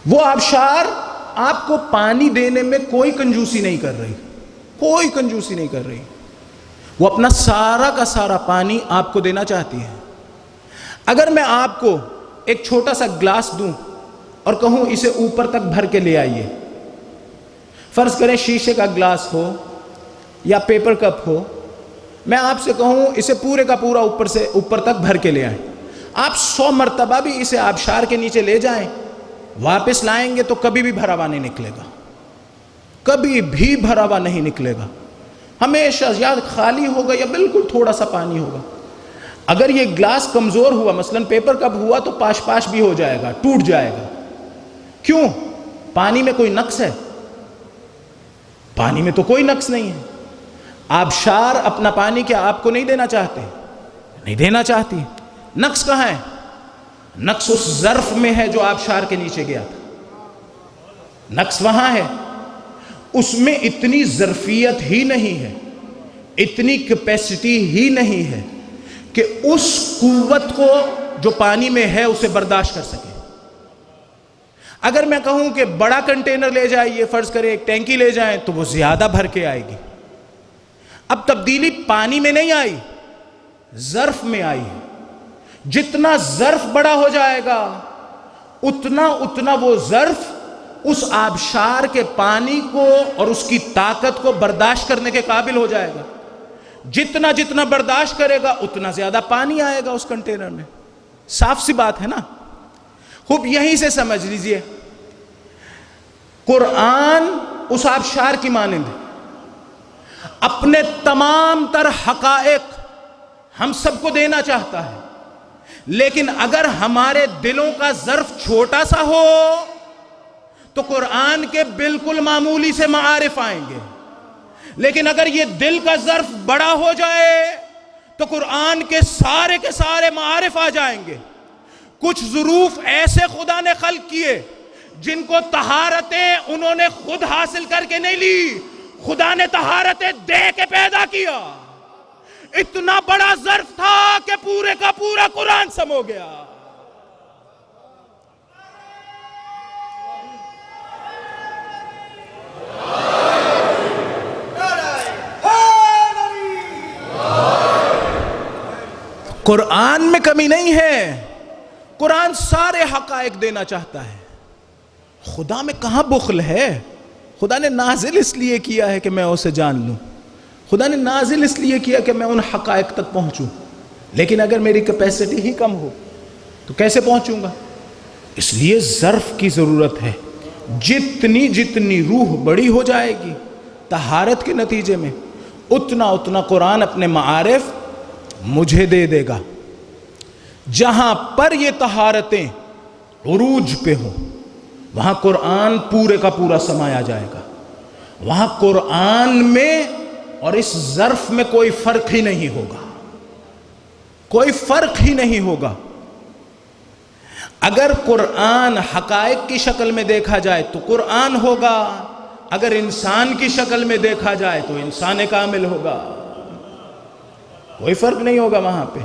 Speaker 1: وہ آبشار آپ کو پانی دینے میں کوئی کنجوسی نہیں کر رہی، کوئی کنجوسی نہیں کر رہی، وہ اپنا سارا کا سارا پانی آپ کو دینا چاہتی ہے۔ اگر میں آپ کو ایک چھوٹا سا گلاس دوں اور کہوں اسے اوپر تک بھر کے لے آئیے، فرض کریں شیشے کا گلاس ہو یا پیپر کپ ہو، میں آپ سے کہوں اسے پورے کا پورا اوپر تک بھر کے لے آئیں، آپ 100 مرتبہ بھی اسے آبشار کے نیچے لے جائیں، واپس لائیں گے تو کبھی بھی بھرا ہوا نہیں نکلے گا، کبھی بھی بھرا ہوا نہیں نکلے گا، ہمیشہ یا خالی ہوگا یا بالکل تھوڑا سا پانی ہوگا۔ اگر یہ گلاس کمزور ہوا، مثلا پیپر کپ ہوا، تو پاش بھی ہو جائے گا، ٹوٹ جائے گا، کیوں؟ پانی میں کوئی نقص ہے؟ پانی میں تو کوئی نقص نہیں ہے۔ آبشار اپنا پانی کیا آپ کو نہیں دینا چاہتے؟ نہیں دینا چاہتی۔ نقص کہاں ہے؟ نقص اس ظرف میں ہے جو آبشار کے نیچے گیا تھا، نقص وہاں ہے۔ اس میں اتنی ظرفیت ہی نہیں ہے، اتنی کیپیسٹی ہی نہیں ہے کہ اس قوت کو جو پانی میں ہے اسے برداشت کر سکے۔ اگر میں کہوں کہ بڑا کنٹینر لے جائیے، فرض کریں ایک ٹینکی لے جائیں، تو وہ زیادہ بھر کے آئے گی۔ اب تبدیلی پانی میں نہیں آئی، ظرف میں آئی ہے۔ جتنا ظرف بڑا ہو جائے گا اتنا وہ ظرف اس آبشار کے پانی کو اور اس کی طاقت کو برداشت کرنے کے قابل ہو جائے گا۔ جتنا برداشت کرے گا اتنا زیادہ پانی آئے گا اس کنٹینر میں۔ صاف سی بات ہے نا؟ خوب یہیں سے سمجھ لیجئے، قرآن اس آبشار کی مانند ہے، اپنے تمام تر حقائق ہم سب کو دینا چاہتا ہے، لیکن اگر ہمارے دلوں کا ظرف چھوٹا سا ہو تو قرآن کے بالکل معمولی سے معارف آئیں گے، لیکن اگر یہ دل کا ظرف بڑا ہو جائے تو قرآن کے سارے معارف آ جائیں گے۔ کچھ ظروف ایسے خدا نے خلق کیے جن کو طہارتیں انہوں نے خود حاصل کر کے نہیں لی، خدا نے طہارتیں دے کے پیدا کیا۔ اتنا بڑا ظرف تھا کہ پورے کا پورا قرآن سمو گیا۔ قرآن میں کمی نہیں ہے، قرآن سارے حقائق دینا چاہتا ہے۔ خدا میں کہاں بخل ہے؟ خدا نے نازل اس لیے کیا ہے کہ میں اسے جان لوں، خدا نے نازل اس لیے کیا کہ میں ان حقائق تک پہنچوں، لیکن اگر میری کیپیسٹی ہی کم ہو تو کیسے پہنچوں گا؟ اس لیے ظرف کی ضرورت ہے۔ جتنی روح بڑی ہو جائے گی طہارت کے نتیجے میں، اتنا قرآن اپنے معارف مجھے دے دے گا۔ جہاں پر یہ طہارتیں عروج پہ ہوں وہاں قرآن پورے کا پورا سمایا جائے گا، وہاں قرآن میں اور اس ظرف میں کوئی فرق ہی نہیں ہوگا، کوئی فرق ہی نہیں ہوگا۔ اگر قرآن حقائق کی شکل میں دیکھا جائے تو قرآن ہوگا، اگر انسان کی شکل میں دیکھا جائے تو انسان کامل ہوگا، کوئی فرق نہیں ہوگا وہاں پہ۔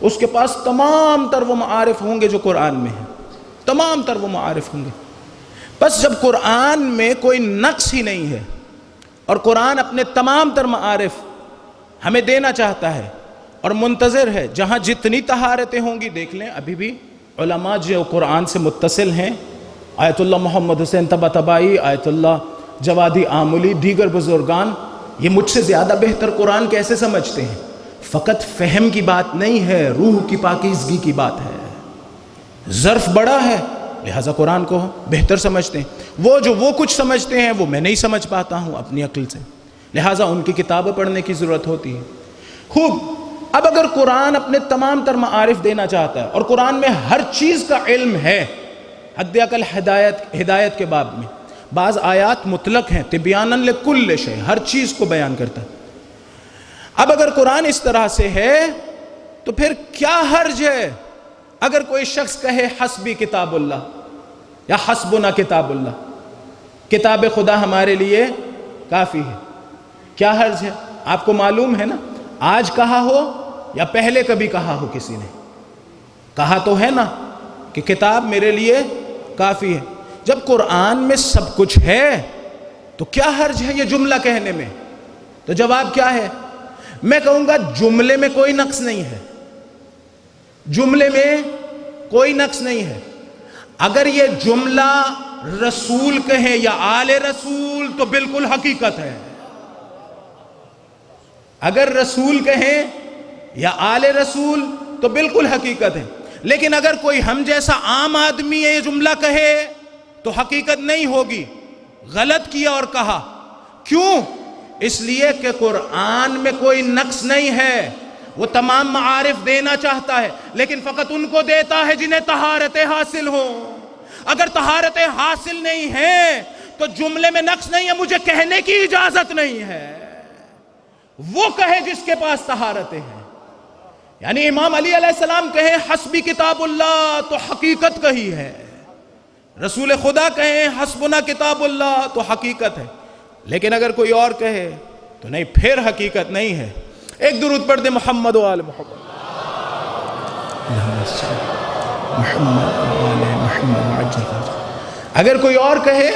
Speaker 1: اس کے پاس تمام تر وہ معارف ہوں گے جو قرآن میں ہیں، تمام تر وہ معارف ہوں گے۔ بس جب قرآن میں کوئی نقص ہی نہیں ہے اور قرآن اپنے تمام تر معارف ہمیں دینا چاہتا ہے اور منتظر ہے، جہاں جتنی طہارتیں ہوں گی، دیکھ لیں ابھی بھی علماء جو قرآن سے متصل ہیں، آیت اللہ محمد حسین طباطبائی، آیت اللہ جوادی آملی، دیگر بزرگان، یہ مجھ سے زیادہ بہتر قرآن کیسے سمجھتے ہیں۔ فقط فہم کی بات نہیں ہے، روح کی پاکیزگی کی بات ہے۔ ظرف بڑا ہے لہٰذا قرآن کو بہتر سمجھتے ہیں۔ وہ کچھ سمجھتے ہیں وہ میں نہیں سمجھ پاتا ہوں اپنی عقل سے، لہٰذا ان کی کتابیں پڑھنے کی ضرورت ہوتی ہے۔ خوب، اب اگر قرآن اپنے تمام تر معارف دینا چاہتا ہے اور قرآن میں ہر چیز کا علم ہے، حد اقل ہدایت کے باب میں بعض آیات مطلق ہیں، تبیانا لکل شیء، ہر چیز کو بیان کرتا ہے۔ اب اگر قرآن اس طرح سے ہے تو پھر کیا حرج ہے اگر کوئی شخص کہے حسبی کتاب اللہ یا حسبنا کتاب اللہ، کتاب خدا ہمارے لیے کافی ہے؟ کیا حرج ہے؟ آپ کو معلوم ہے نا، آج کہا ہو یا پہلے کبھی کہا ہو، کسی نے کہا تو ہے نا کہ کتاب میرے لیے کافی ہے۔ جب قرآن میں سب کچھ ہے تو کیا حرج ہے یہ جملہ کہنے میں؟ تو جواب کیا ہے؟ میں کہوں گا جملے میں کوئی نقص نہیں ہے، جملے میں کوئی نقص نہیں ہے۔ اگر یہ جملہ رسول کہیں یا آل رسول تو بالکل حقیقت ہے، اگر رسول کہیں یا آل رسول تو بالکل حقیقت ہے، لیکن اگر کوئی ہم جیسا عام آدمی یہ جملہ کہے تو حقیقت نہیں ہوگی، غلط کیا اور کہا۔ کیوں؟ اس لیے کہ قرآن میں کوئی نقص نہیں ہے، وہ تمام معارف دینا چاہتا ہے، لیکن فقط ان کو دیتا ہے جنہیں طہارتیں حاصل ہوں۔ اگر طہارتیں حاصل نہیں ہیں تو جملے میں نقص نہیں ہے، مجھے کہنے کی اجازت نہیں ہے، وہ کہے جس کے پاس طہارتیں ہیں۔ یعنی امام علی علیہ السلام کہیں حسبی کتاب اللہ تو حقیقت کہی ہے، رسول خدا کہیں حسبنا کتاب اللہ تو حقیقت ہے، لیکن اگر کوئی اور کہے تو نہیں، پھر حقیقت نہیں ہے۔ ایک درود پڑھ دے محمد و آل محمد، اگر کوئی اور کہے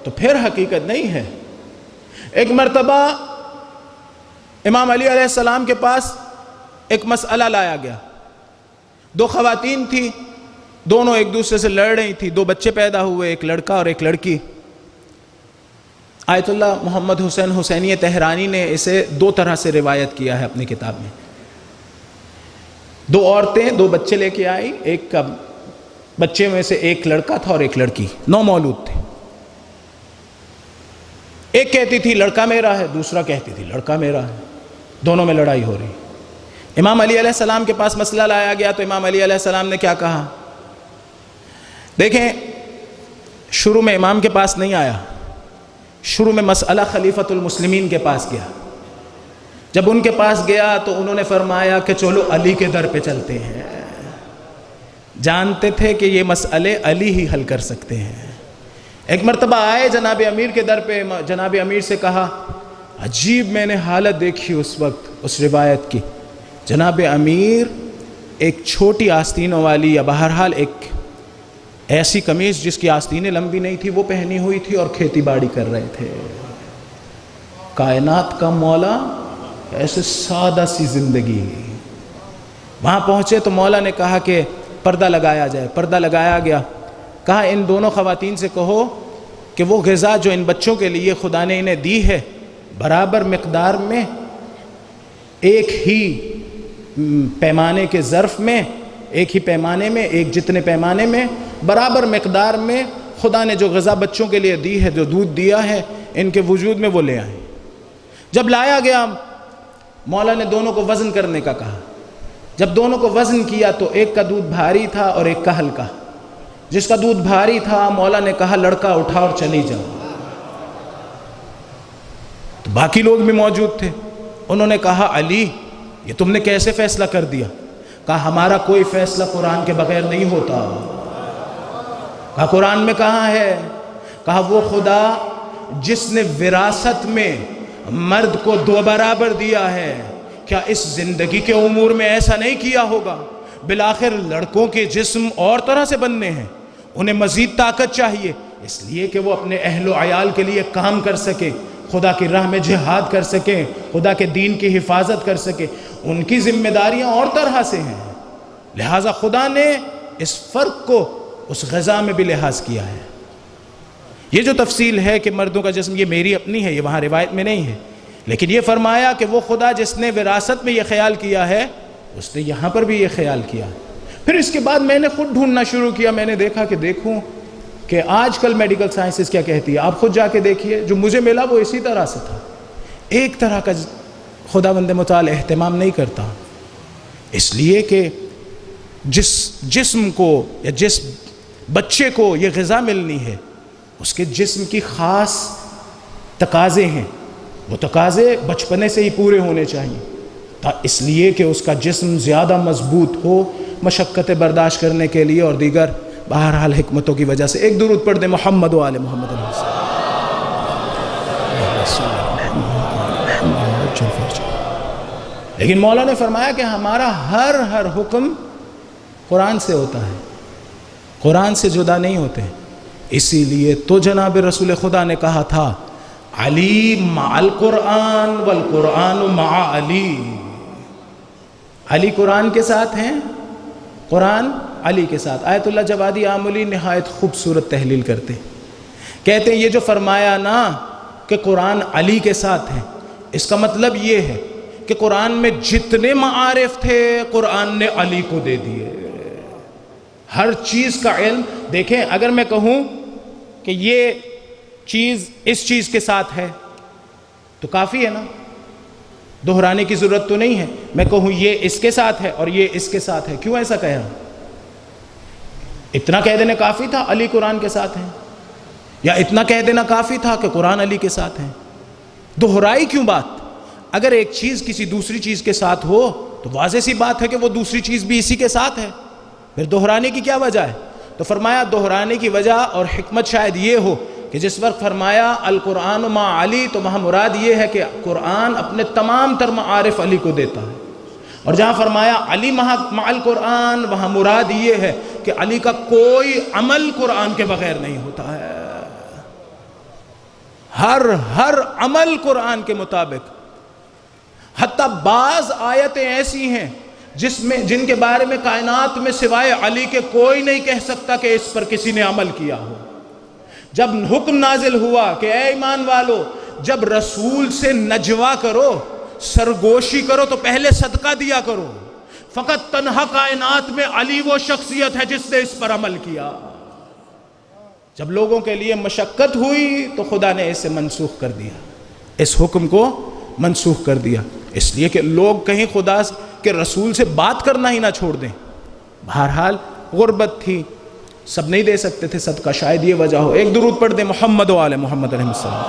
Speaker 1: تو پھر حقیقت نہیں ہے۔ ایک مرتبہ امام علی علیہ السلام کے پاس ایک مسئلہ لایا گیا، دو خواتین تھی، دونوں ایک دوسرے سے لڑ رہی تھی، دو بچے پیدا ہوئے، ایک لڑکا اور ایک لڑکی۔ آیت اللہ محمد حسین حسینی تہرانی نے اسے دو طرح سے روایت کیا ہے اپنی کتاب میں۔ دو عورتیں دو بچے لے کے آئی، ایک کا بچے میں سے ایک لڑکا تھا اور ایک لڑکی، نو مولود تھے۔ ایک کہتی تھی لڑکا میرا ہے، دوسرا کہتی تھی لڑکا میرا ہے، دونوں میں لڑائی ہو رہی۔ امام علی علیہ السلام کے پاس مسئلہ لایا گیا تو امام علی علیہ السلام نے کیا کہا؟ دیکھیں، شروع میں امام کے پاس نہیں آیا، شروع میں مسئلہ خلیفۃ المسلمین کے پاس گیا۔ جب ان کے پاس گیا تو انہوں نے فرمایا کہ چلو علی کے در پہ چلتے ہیں، جانتے تھے کہ یہ مسئلے علی ہی حل کر سکتے ہیں۔ ایک مرتبہ آئے جناب امیر کے در پہ، جناب امیر سے کہا، عجیب میں نے حالت دیکھی اس وقت اس روایت کی، جناب امیر ایک چھوٹی آستینوں والی یا بہرحال ایک ایسی قمیض جس کی آستینیں لمبی نہیں تھی وہ پہنی ہوئی تھی اور کھیتی باڑی کر رہے تھے۔ کائنات کا مولا، ایسے سادہ سی زندگی۔ وہاں پہنچے تو مولا نے کہا کہ پردہ لگایا جائے، پردہ لگایا گیا۔ کہا ان دونوں خواتین سے کہو کہ وہ غذا جو ان بچوں کے لیے خدا نے انہیں دی ہے، برابر مقدار میں ایک ہی پیمانے کے ظرف میں، ایک ہی پیمانے میں، ایک جتنے پیمانے میں، برابر مقدار میں خدا نے جو غذا بچوں کے لیے دی ہے، جو دودھ دیا ہے ان کے وجود میں، وہ لے آئیں۔ جب لایا گیا مولا نے دونوں کو وزن کرنے کا کہا۔ جب دونوں کو وزن کیا تو ایک کا دودھ بھاری تھا اور ایک کا ہلکا۔ جس کا دودھ بھاری تھا مولا نے کہا لڑکا اٹھا اور چلی جاؤ۔ تو باقی لوگ بھی موجود تھے، انہوں نے کہا علی یہ تم نے کیسے فیصلہ کر دیا؟ کہا ہمارا کوئی فیصلہ قرآن کے بغیر نہیں ہوتا۔ کہا قرآن میں کہاں ہے؟ کہا وہ خدا جس نے وراثت میں مرد کو دو برابر دیا ہے، کیا اس زندگی کے امور میں ایسا نہیں کیا ہوگا؟ بالآخر لڑکوں کے جسم اور طرح سے بننے ہیں، انہیں مزید طاقت چاہیے، اس لیے کہ وہ اپنے اہل و عیال کے لیے کام کر سکیں، خدا کی راہ میں جہاد کر سکیں، خدا کے دین کی حفاظت کر سکیں، ان کی ذمہ داریاں اور طرح سے ہیں۔ لہٰذا خدا نے اس فرق کو اس غذا میں بھی لحاظ کیا ہے۔ یہ جو تفصیل ہے کہ مردوں کا جسم، یہ میری اپنی ہے، یہ وہاں روایت میں نہیں ہے، لیکن یہ فرمایا کہ وہ خدا جس نے وراثت میں یہ خیال کیا ہے اس نے یہاں پر بھی یہ خیال کیا۔ پھر اس کے بعد میں نے خود ڈھونڈنا شروع کیا، میں نے دیکھا کہ دیکھوں کہ آج کل میڈیکل سائنسز کیا کہتی ہے، آپ خود جا کے دیکھیے، جو مجھے ملا وہ اسی طرح سے تھا۔ ایک طرح کا خدا بند متعال اہتمام نہیں کرتا، اس لیے کہ جس جسم کو یا جس بچے کو یہ غذا ملنی ہے اس کے جسم کی خاص تقاضے ہیں، وہ تقاضے بچپنے سے ہی پورے ہونے چاہیے، اس لیے کہ اس کا جسم زیادہ مضبوط ہو مشقت برداشت کرنے کے لیے اور دیگر بہرحال حکمتوں کی وجہ سے۔ ایک درود پڑھ دیں محمد و آل محمد۔ لیکن مولا نے فرمایا کہ ہمارا ہر حکم قرآن سے ہوتا ہے، قرآن سے جدا نہیں ہوتے، اسی لیے تو جناب رسول خدا نے کہا تھا علی مع القرآن والقرآن مع علی۔ علی قرآن کے ساتھ ہیں، قرآن علی کے ساتھ۔ آیت اللہ جوادی آملی نہایت خوبصورت تحلیل کرتے ہیں، کہتے ہیں یہ جو فرمایا نا کہ قرآن علی کے ساتھ ہے، اس کا مطلب یہ ہے کہ قرآن میں جتنے معارف تھے قرآن نے علی کو دے دیے۔ ہر چیز کا علم، دیکھیں اگر میں کہوں کہ یہ چیز اس چیز کے ساتھ ہے تو کافی ہے نا، دہرانے کی ضرورت تو نہیں ہے۔ میں کہوں یہ اس کے ساتھ ہے اور یہ اس کے ساتھ ہے، کیوں ایسا کہہ رہا ہوں؟ اتنا کہہ دینا کافی تھا علی قرآن کے ساتھ ہیں، یا اتنا کہہ دینا کافی تھا کہ قرآن علی کے ساتھ ہیں؟ دہرائی کیوں بات؟ اگر ایک چیز کسی دوسری چیز کے ساتھ ہو تو واضح سی بات ہے کہ وہ دوسری چیز بھی اسی کے ساتھ ہے، پھر دہرانے کی کیا وجہ ہے؟ تو فرمایا دہرانے کی وجہ اور حکمت شاید یہ ہو کہ جس وقت فرمایا القرآن مع علی، تو وہاں مراد یہ ہے کہ قرآن اپنے تمام تر معارف علی کو دیتا ہے، اور جہاں فرمایا علی مع القرآن، وہاں مراد یہ ہے کہ علی کا کوئی عمل قرآن کے بغیر نہیں ہوتا ہے، ہر عمل قرآن کے مطابق۔ حتیٰ بعض آیتیں ایسی ہیں جن کے بارے میں کائنات میں سوائے علی کے کوئی نہیں کہہ سکتا کہ اس پر کسی نے عمل کیا ہو۔ جب حکم نازل ہوا کہ اے ایمان والو، جب رسول سے نجوا کرو، سرگوشی کرو، تو پہلے صدقہ دیا کرو، فقط تنہا کائنات میں علی وہ شخصیت ہے جس نے اس پر عمل کیا۔ جب لوگوں کے لیے مشقت ہوئی تو خدا نے اسے منسوخ کر دیا، اس حکم کو منسوخ کر دیا، اس لیے کہ لوگ کہیں خدا کے رسول سے بات کرنا ہی نہ چھوڑ دیں۔ بہرحال غربت تھی، سب نہیں دے سکتے تھے صدقہ، شاید یہ وجہ ہو۔ ایک درود پڑھ دیں محمد و آل محمد علیہ السلام۔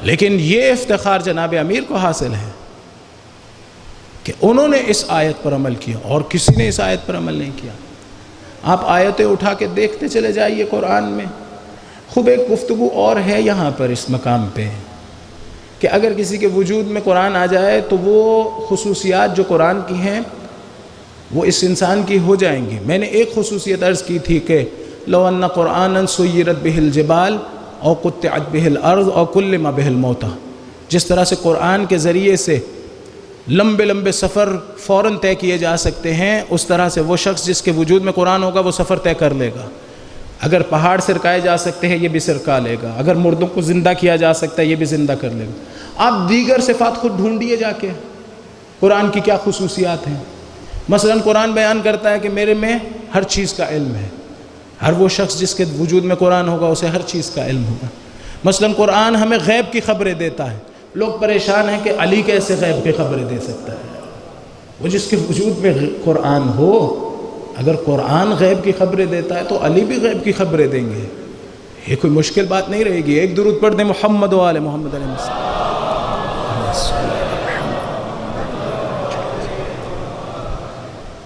Speaker 1: لیکن یہ افتخار جناب امیر کو حاصل ہے کہ انہوں نے اس آیت پر عمل کیا اور کسی نے اس آیت پر عمل نہیں کیا۔ آپ آیتیں اٹھا کے دیکھتے چلے جائیے قرآن میں۔ خوب ایک گفتگو اور ہے یہاں پر اس مقام پہ کہ اگر کسی کے وجود میں قرآن آ جائے تو وہ خصوصیات جو قرآن کی ہیں وہ اس انسان کی ہو جائیں گی۔ میں نے ایک خصوصیت عرض کی تھی کہ لو ان قرآنا سیرت بہ الجبال او قطعت بہ الارض او کلم بہ الموتى، جس طرح سے قرآن کے ذریعے سے لمبے لمبے سفر فوراً طے کیے جا سکتے ہیں، اس طرح سے وہ شخص جس کے وجود میں قرآن ہوگا وہ سفر طے کر لے گا۔ اگر پہاڑ سرکائے جا سکتے ہیں یہ بھی سرکا لے گا، اگر مردوں کو زندہ کیا جا سکتا ہے یہ بھی زندہ کر لے گا۔ آپ دیگر صفات خود ڈھونڈیے جا کے قرآن کی کیا خصوصیات ہیں۔ مثلا قرآن بیان کرتا ہے کہ میرے میں ہر چیز کا علم ہے، ہر وہ شخص جس کے وجود میں قرآن ہوگا اسے ہر چیز کا علم ہوگا۔ مثلا قرآن ہمیں غیب کی خبریں دیتا ہے۔ لوگ پریشان ہیں کہ علی کیسے غیب کی خبریں دے سکتا ہے؟ وہ جس کے وجود میں قرآن ہو، اگر قرآن غیب کی خبریں دیتا ہے تو علی بھی غیب کی خبریں دیں گے، یہ کوئی مشکل بات نہیں رہے گی۔ ایک درود پڑھ دیں محمد و آل محمد علیہ السلام۔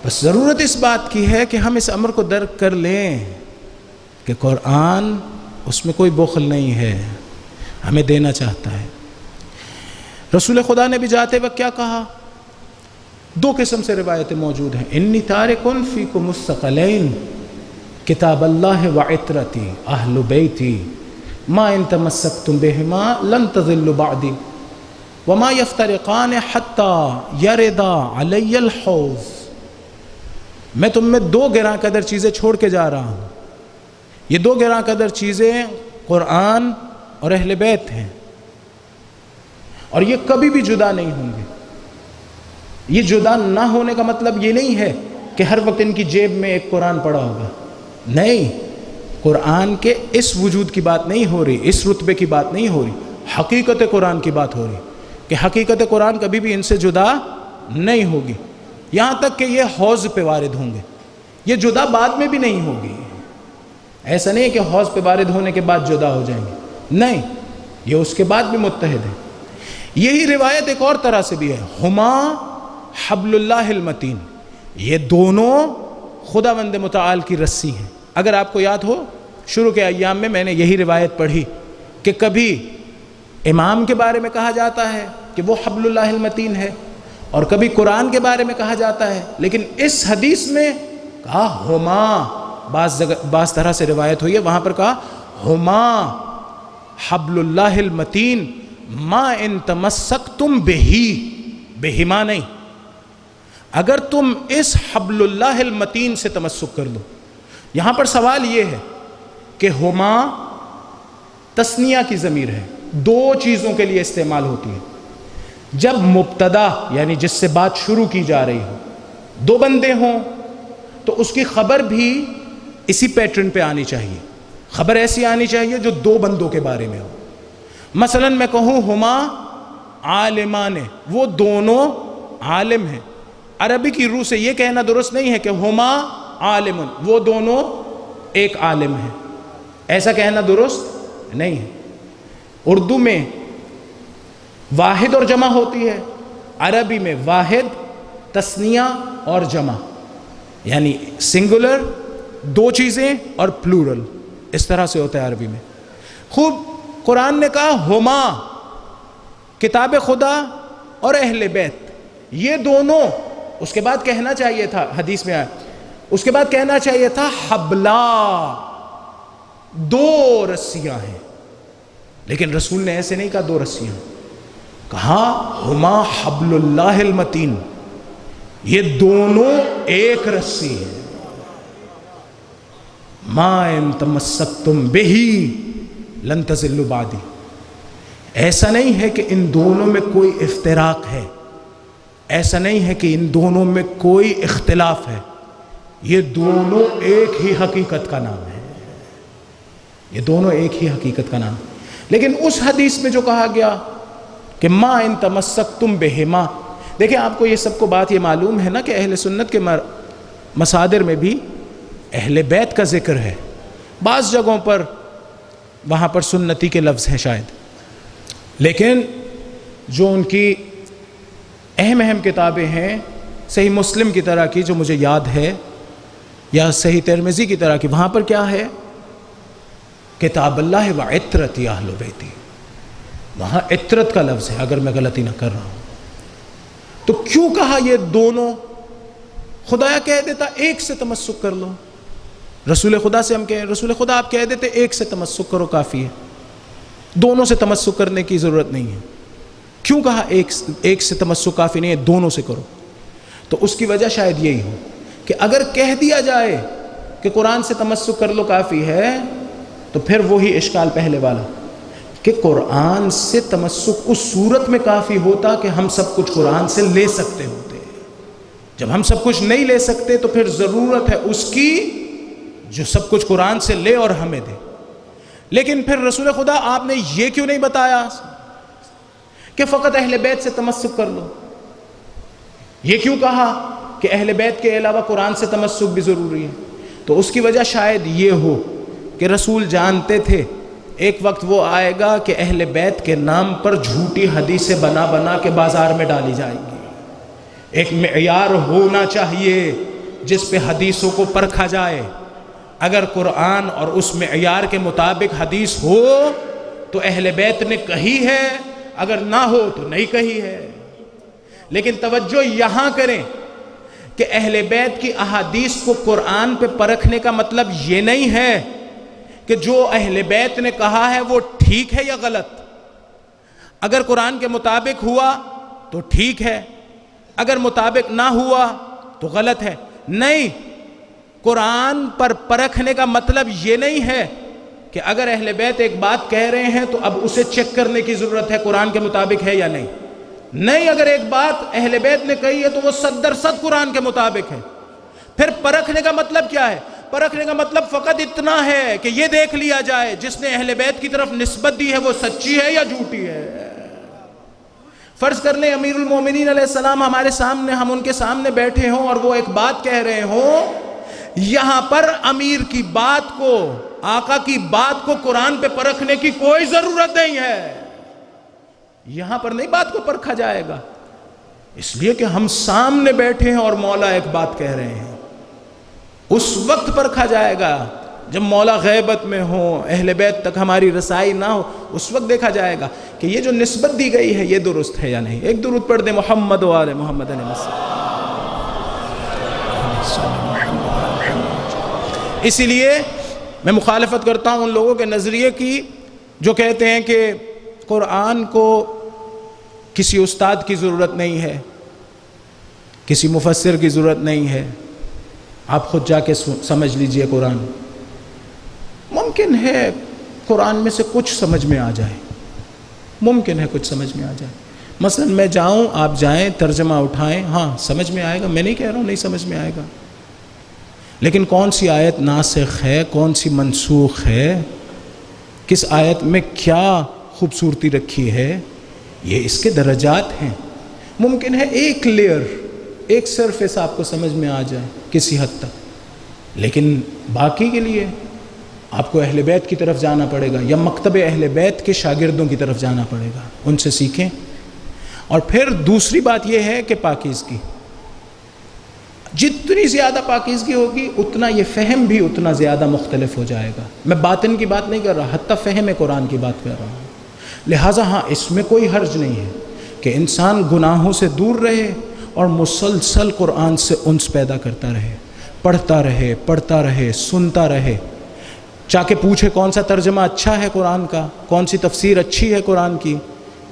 Speaker 1: بس ضرورت اس بات کی ہے کہ ہم اس امر کو درک کر لیں کہ قرآن اس میں کوئی بخل نہیں ہے، ہمیں دینا چاہتا ہے۔ رسول خدا نے بھی جاتے وقت کیا کہا؟ دو قسم سے روایتیں موجود ہیں، انی تارکن فیکم الثقلین کتاب اللہ وعطرتی اہل بیتی ما ان تمسکتم بہما لن تضلوا بعدی وما یفترقان حتی یردا علی الحوض۔ میں تم میں دو گراں قدر چیزیں چھوڑ کے جا رہا ہوں، یہ دو گراں قدر چیزیں قرآن اور اہل بیت ہیں، اور یہ کبھی بھی جدا نہیں ہوں گے۔ یہ جدا نہ ہونے کا مطلب یہ نہیں ہے کہ ہر وقت ان کی جیب میں ایک قرآن پڑا ہوگا، نہیں، قرآن کے اس وجود کی بات نہیں ہو رہی، اس رتبے کی بات نہیں ہو رہی، حقیقت قرآن کی بات ہو رہی کہ حقیقت قرآن کبھی بھی ان سے جدا نہیں ہوگی، یہاں تک کہ یہ حوض پہ وارد ہوں گے، یہ جدا بعد میں بھی نہیں ہوگی۔ ایسا نہیں ہے کہ حوض پہ وارد ہونے کے بعد جدا ہو جائیں گے، نہیں، یہ اس کے بعد بھی متحد ہیں۔ یہی روایت ایک اور طرح سے بھی ہے، ہما حبل اللہ المتین، یہ دونوں خداوند متعال کی رسی ہیں۔ اگر آپ کو یاد ہو شروع کے ایام میں میں نے یہی روایت پڑھی کہ کبھی امام کے بارے میں کہا جاتا ہے کہ وہ حبل اللہ المتین ہے، اور کبھی قرآن کے بارے میں کہا جاتا ہے، لیکن اس حدیث میں کہا ہما، بعض طرح سے روایت ہوئی ہے وہاں پر کہا ہما حبل اللہ المتین ما ان تمسکتم بہی، بہما نہیں، اگر تم اس حبل اللہ المتین سے تمسک کر لو۔ یہاں پر سوال یہ ہے کہ ہما تثنیہ کی ضمیر ہے، دو چیزوں کے لیے استعمال ہوتی ہے۔ جب مبتدا یعنی جس سے بات شروع کی جا رہی ہو دو بندے ہوں تو اس کی خبر بھی اسی پیٹرن پہ آنی چاہیے، خبر ایسی آنی چاہیے جو دو بندوں کے بارے میں ہو۔ مثلا میں کہوں ہما عالمان، وہ دونوں عالم ہیں، عربی کی روح سے یہ کہنا درست نہیں ہے کہ ہما عالم، وہ دونوں ایک عالم ہیں، ایسا کہنا درست نہیں ہے۔ اردو میں واحد اور جمع ہوتی ہے، عربی میں واحد تثنیہ اور جمع، یعنی سنگولر دو چیزیں اور پلورل، اس طرح سے ہوتا ہے عربی میں۔ خوب قرآن نے کہا ہما، کتاب خدا اور اہل بیت، یہ دونوں، اس کے بعد کہنا چاہیے تھا، حدیث میں آیا، اس کے بعد کہنا چاہیے تھا حبلا، دو رسیاں ہیں، لیکن رسول نے ایسے نہیں کہا دو رسیاں، کہا ہما حبل اللہ المتین، یہ دونوں ایک رسی ہیں، ما ان تمسکتم بہی لن تضلوا بعدی۔ ایسا نہیں ہے کہ ان دونوں میں کوئی افتراق ہے، ایسا نہیں ہے کہ ان دونوں میں کوئی اختلاف ہے، یہ دونوں ایک ہی حقیقت کا نام ہے، یہ دونوں ایک ہی حقیقت کا نام ہے۔ لیکن اس حدیث میں جو کہا گیا کہ ما ان تمسکتم بہما، دیکھیں آپ کو یہ سب کو بات یہ معلوم ہے نا کہ اہل سنت کے مصادر میں بھی اہل بیت کا ذکر ہے، بعض جگہوں پر وہاں پر سنتی کے لفظ ہیں شاید، لیکن جو ان کی اہم کتابیں ہیں، صحیح مسلم کی طرح کی جو مجھے یاد ہے، یا صحیح ترمذی کی طرح کی، وہاں پر کیا ہے؟ کتاب اللہ و عطرتی اہل بیتی، وہاں عطرت کا لفظ ہے اگر میں غلطی نہ کر رہا ہوں۔ تو کیوں کہا یہ دونوں؟ خدایا کہہ دیتا ایک سے تمسک کر لو، رسول خدا سے ہم کہیں رسول خدا آپ کہہ دیتے ایک سے تمسک کرو کافی ہے، دونوں سے تمسک کرنے کی ضرورت نہیں ہے، کیوں کہا ایک سے تمسک کافی نہیں ہے، دونوں سے کرو؟ تو اس کی وجہ شاید یہی ہو کہ اگر کہہ دیا جائے کہ قرآن سے تمسک کر لو کافی ہے، تو پھر وہی اشکال پہلے والا کہ قرآن سے تمسک اس صورت میں کافی ہوتا کہ ہم سب کچھ قرآن سے لے سکتے ہوتے، جب ہم سب کچھ نہیں لے سکتے تو پھر ضرورت ہے اس کی جو سب کچھ قرآن سے لے اور ہمیں دے۔ لیکن پھر رسول خدا آپ نے یہ کیوں نہیں بتایا کہ فقط اہل بیت سے تمسک کر لو؟ یہ کیوں کہا کہ اہل بیت کے علاوہ قرآن سے تمسک بھی ضروری ہے؟ تو اس کی وجہ شاید یہ ہو کہ رسول جانتے تھے ایک وقت وہ آئے گا کہ اہل بیت کے نام پر جھوٹی حدیثیں بنا بنا کے بازار میں ڈالی جائیں گی۔ ایک معیار ہونا چاہیے جس پہ حدیثوں کو پرکھا جائے، اگر قرآن اور اس معیار کے مطابق حدیث ہو تو اہل بیت نے کہی ہے، اگر نہ ہو تو نہیں کہی ہے۔ لیکن توجہ یہاں کریں کہ اہل بیت کی احادیث کو قرآن پہ پرکھنے کا مطلب یہ نہیں ہے کہ جو اہل بیت نے کہا ہے وہ ٹھیک ہے یا غلط، اگر قرآن کے مطابق ہوا تو ٹھیک ہے، اگر مطابق نہ ہوا تو غلط ہے۔ نہیں، قرآن پر پرکھنے کا مطلب یہ نہیں ہے کہ اگر اہل بیت ایک بات کہہ رہے ہیں تو اب اسے چیک کرنے کی ضرورت ہے قرآن کے مطابق ہے یا نہیں۔ نہیں، اگر ایک بات اہل بیت نے کہی ہے تو وہ 100% قرآن کے مطابق ہے۔ پھر پرکھنے کا مطلب کیا ہے؟ پرکھنے کا مطلب فقط اتنا ہے کہ یہ دیکھ لیا جائے جس نے اہل بیت کی طرف نسبت دی ہے وہ سچی ہے یا جھوٹی ہے۔ فرض کر لیں امیر المومنین علیہ السلام ہمارے سامنے، ہم ان کے سامنے بیٹھے ہوں اور وہ ایک بات کہہ رہے ہوں، یہاں پر امیر کی بات کو، آقا کی بات کو قرآن پہ پرکھنے کی کوئی ضرورت نہیں ہے، یہاں پر نہیں بات کو پرکھا جائے گا، اس لیے کہ ہم سامنے بیٹھے ہیں اور مولا ایک بات کہہ رہے ہیں۔ اس وقت پرکھا جائے گا جب مولا غیبت میں ہو، اہل بیت تک ہماری رسائی نہ ہو، اس وقت دیکھا جائے گا کہ یہ جو نسبت دی گئی ہے یہ درست ہے یا نہیں۔ ایک درود پڑھ دیں محمد و آل محمد علیہ وسلم۔ اسی لیے میں مخالفت کرتا ہوں ان لوگوں کے نظریے کی جو کہتے ہیں کہ قرآن کو کسی استاد کی ضرورت نہیں ہے، کسی مفسر کی ضرورت نہیں ہے، آپ خود جا کے سمجھ لیجئے قرآن۔ ممکن ہے قرآن میں سے کچھ سمجھ میں آ جائے، ممکن ہے کچھ سمجھ میں آ جائے، مثلا میں جاؤں آپ جائیں ترجمہ اٹھائیں، ہاں سمجھ میں آئے گا، میں نہیں کہہ رہا ہوں نہیں سمجھ میں آئے گا، لیکن کون سی آیت ناسخ ہے، کون سی منسوخ ہے، کس آیت میں کیا خوبصورتی رکھی ہے، یہ اس کے درجات ہیں۔ ممکن ہے ایک لیئر ایک سرفیس آپ کو سمجھ میں آ جائے کسی حد تک، لیکن باقی کے لیے آپ کو اہل بیت کی طرف جانا پڑے گا یا مکتب اہل بیت کے شاگردوں کی طرف جانا پڑے گا، ان سے سیکھیں۔ اور پھر دوسری بات یہ ہے کہ پاکیزگی، جتنی زیادہ پاکیزگی ہوگی اتنا یہ فہم بھی اتنا زیادہ مختلف ہو جائے گا۔ میں باطن کی بات نہیں کر رہا، حتیٰ فہم قرآن کی بات کر رہا ہوں۔ لہٰذا ہاں، اس میں کوئی حرج نہیں ہے کہ انسان گناہوں سے دور رہے اور مسلسل قرآن سے انس پیدا کرتا رہے، پڑھتا رہے، سنتا رہے، چاہ کے پوچھے کون سا ترجمہ اچھا ہے قرآن کا، کون سی تفسیر اچھی ہے قرآن کی،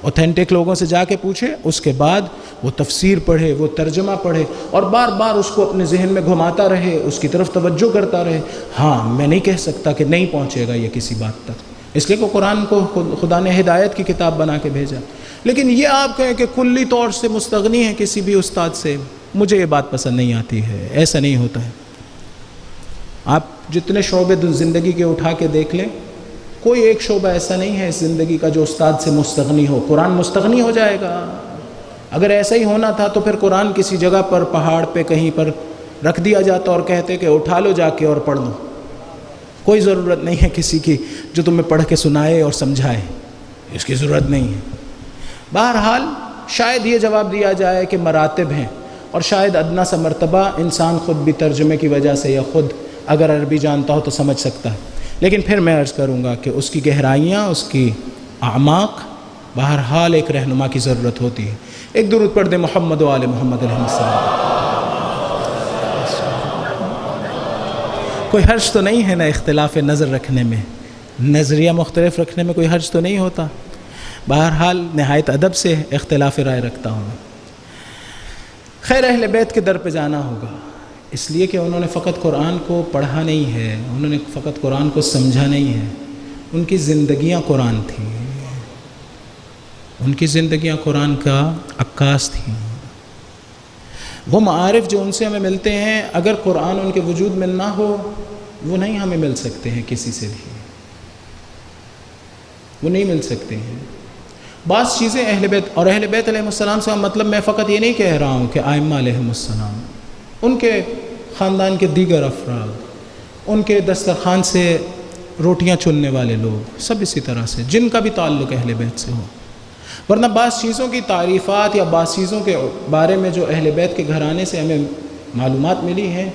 Speaker 1: اوتھینٹک لوگوں سے جا کے پوچھے، اس کے بعد وہ تفسیر پڑھے، وہ ترجمہ پڑھے اور بار بار اس کو اپنے ذہن میں گھماتا رہے، اس کی طرف توجہ کرتا رہے۔ ہاں، میں نہیں کہہ سکتا کہ نہیں پہنچے گا یہ کسی بات تک، اس لیے کہ قرآن کو خدا نے ہدایت کی کتاب بنا کے بھیجا، لیکن یہ آپ کہیں کہ کلی طور سے مستغنی ہے کسی بھی استاد سے، مجھے یہ بات پسند نہیں آتی ہے، ایسا نہیں ہوتا ہے۔ آپ جتنے شعبے زندگی کے اٹھا کے دیکھ لیں، کوئی ایک شعبہ ایسا نہیں ہے اس زندگی کا جو استاد سے مستغنی ہو۔ قرآن مستغنی ہو جائے گا؟ اگر ایسا ہی ہونا تھا تو پھر قرآن کسی جگہ پر پہاڑ پہ کہیں پر رکھ دیا جاتا اور کہتے کہ اٹھا لو جا کے اور پڑھ لو، کوئی ضرورت نہیں ہے کسی کی جو تمہیں پڑھ کے سنائے اور سمجھائے، اس کی ضرورت نہیں ہے۔ بہرحال شاید یہ جواب دیا جائے کہ مراتب ہیں، اور شاید ادنا سا مرتبہ انسان خود بھی ترجمے کی وجہ سے یا خود اگر عربی جانتا ہو تو سمجھ سکتا ہے، لیکن پھر میں عرض کروں گا کہ اس کی گہرائیاں، اس کی اعماق، بہرحال ایک رہنما کی ضرورت ہوتی ہے۔ ایک درود پڑھ دیں محمد و آل محمد علیہ السلام۔ کوئی حرج تو نہیں ہے نا اختلاف نظر رکھنے میں، نظریہ مختلف رکھنے میں کوئی حرج تو نہیں ہوتا۔ بہرحال نہایت ادب سے اختلاف رائے رکھتا ہوں۔ خیر، اہل بیت کے در پہ جانا ہوگا، اس لیے کہ انہوں نے فقط قرآن کو پڑھا نہیں ہے، انہوں نے فقط قرآن کو سمجھا نہیں ہے، ان کی زندگیاں قرآن تھیں، ان کی زندگیاں قرآن کا عکاس تھیں۔ وہ معارف جو ان سے ہمیں ملتے ہیں، اگر قرآن ان کے وجود میں نہ ہو، وہ نہیں ہمیں مل سکتے ہیں، کسی سے بھی وہ نہیں مل سکتے ہیں۔ بعض چیزیں اہل بیت اور اہل بیت علیہ السلام سے مطلب میں فقط یہ نہیں کہہ رہا ہوں کہ ائمہ علیہ السلام، ان کے خاندان کے دیگر افراد، ان کے دسترخوان سے روٹیاں چننے والے لوگ، سب اسی طرح سے جن کا بھی تعلق اہل بیت سے ہو۔ ورنہ بعض چیزوں کی تعریفات یا بعض چیزوں کے بارے میں جو اہل بیت کے گھرانے سے ہمیں معلومات ملی ہیں،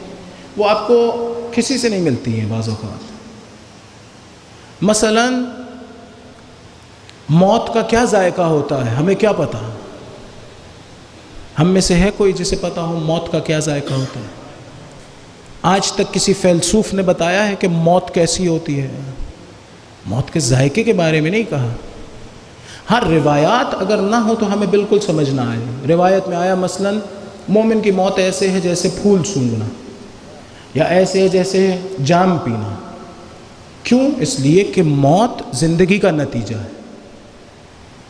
Speaker 1: وہ آپ کو کسی سے نہیں ملتی ہیں بعض اوقات۔ مثلاً موت کا کیا ذائقہ ہوتا ہے، ہمیں کیا پتہ؟ ہم میں سے ہے کوئی جسے پتہ ہو موت کا کیا ذائقہ ہوتا ہے؟ آج تک کسی فیلسوف نے بتایا ہے کہ موت کیسی ہوتی ہے؟ موت کے ذائقے کے بارے میں نہیں کہا۔ ہر روایات اگر نہ ہو تو ہمیں بالکل سمجھ نہ آئے۔ روایت میں آیا مثلاً مومن کی موت ایسے ہے جیسے پھول سونگھنا، یا ایسے ہے جیسے جام پینا۔ کیوں؟ اس لیے کہ موت زندگی کا نتیجہ ہے،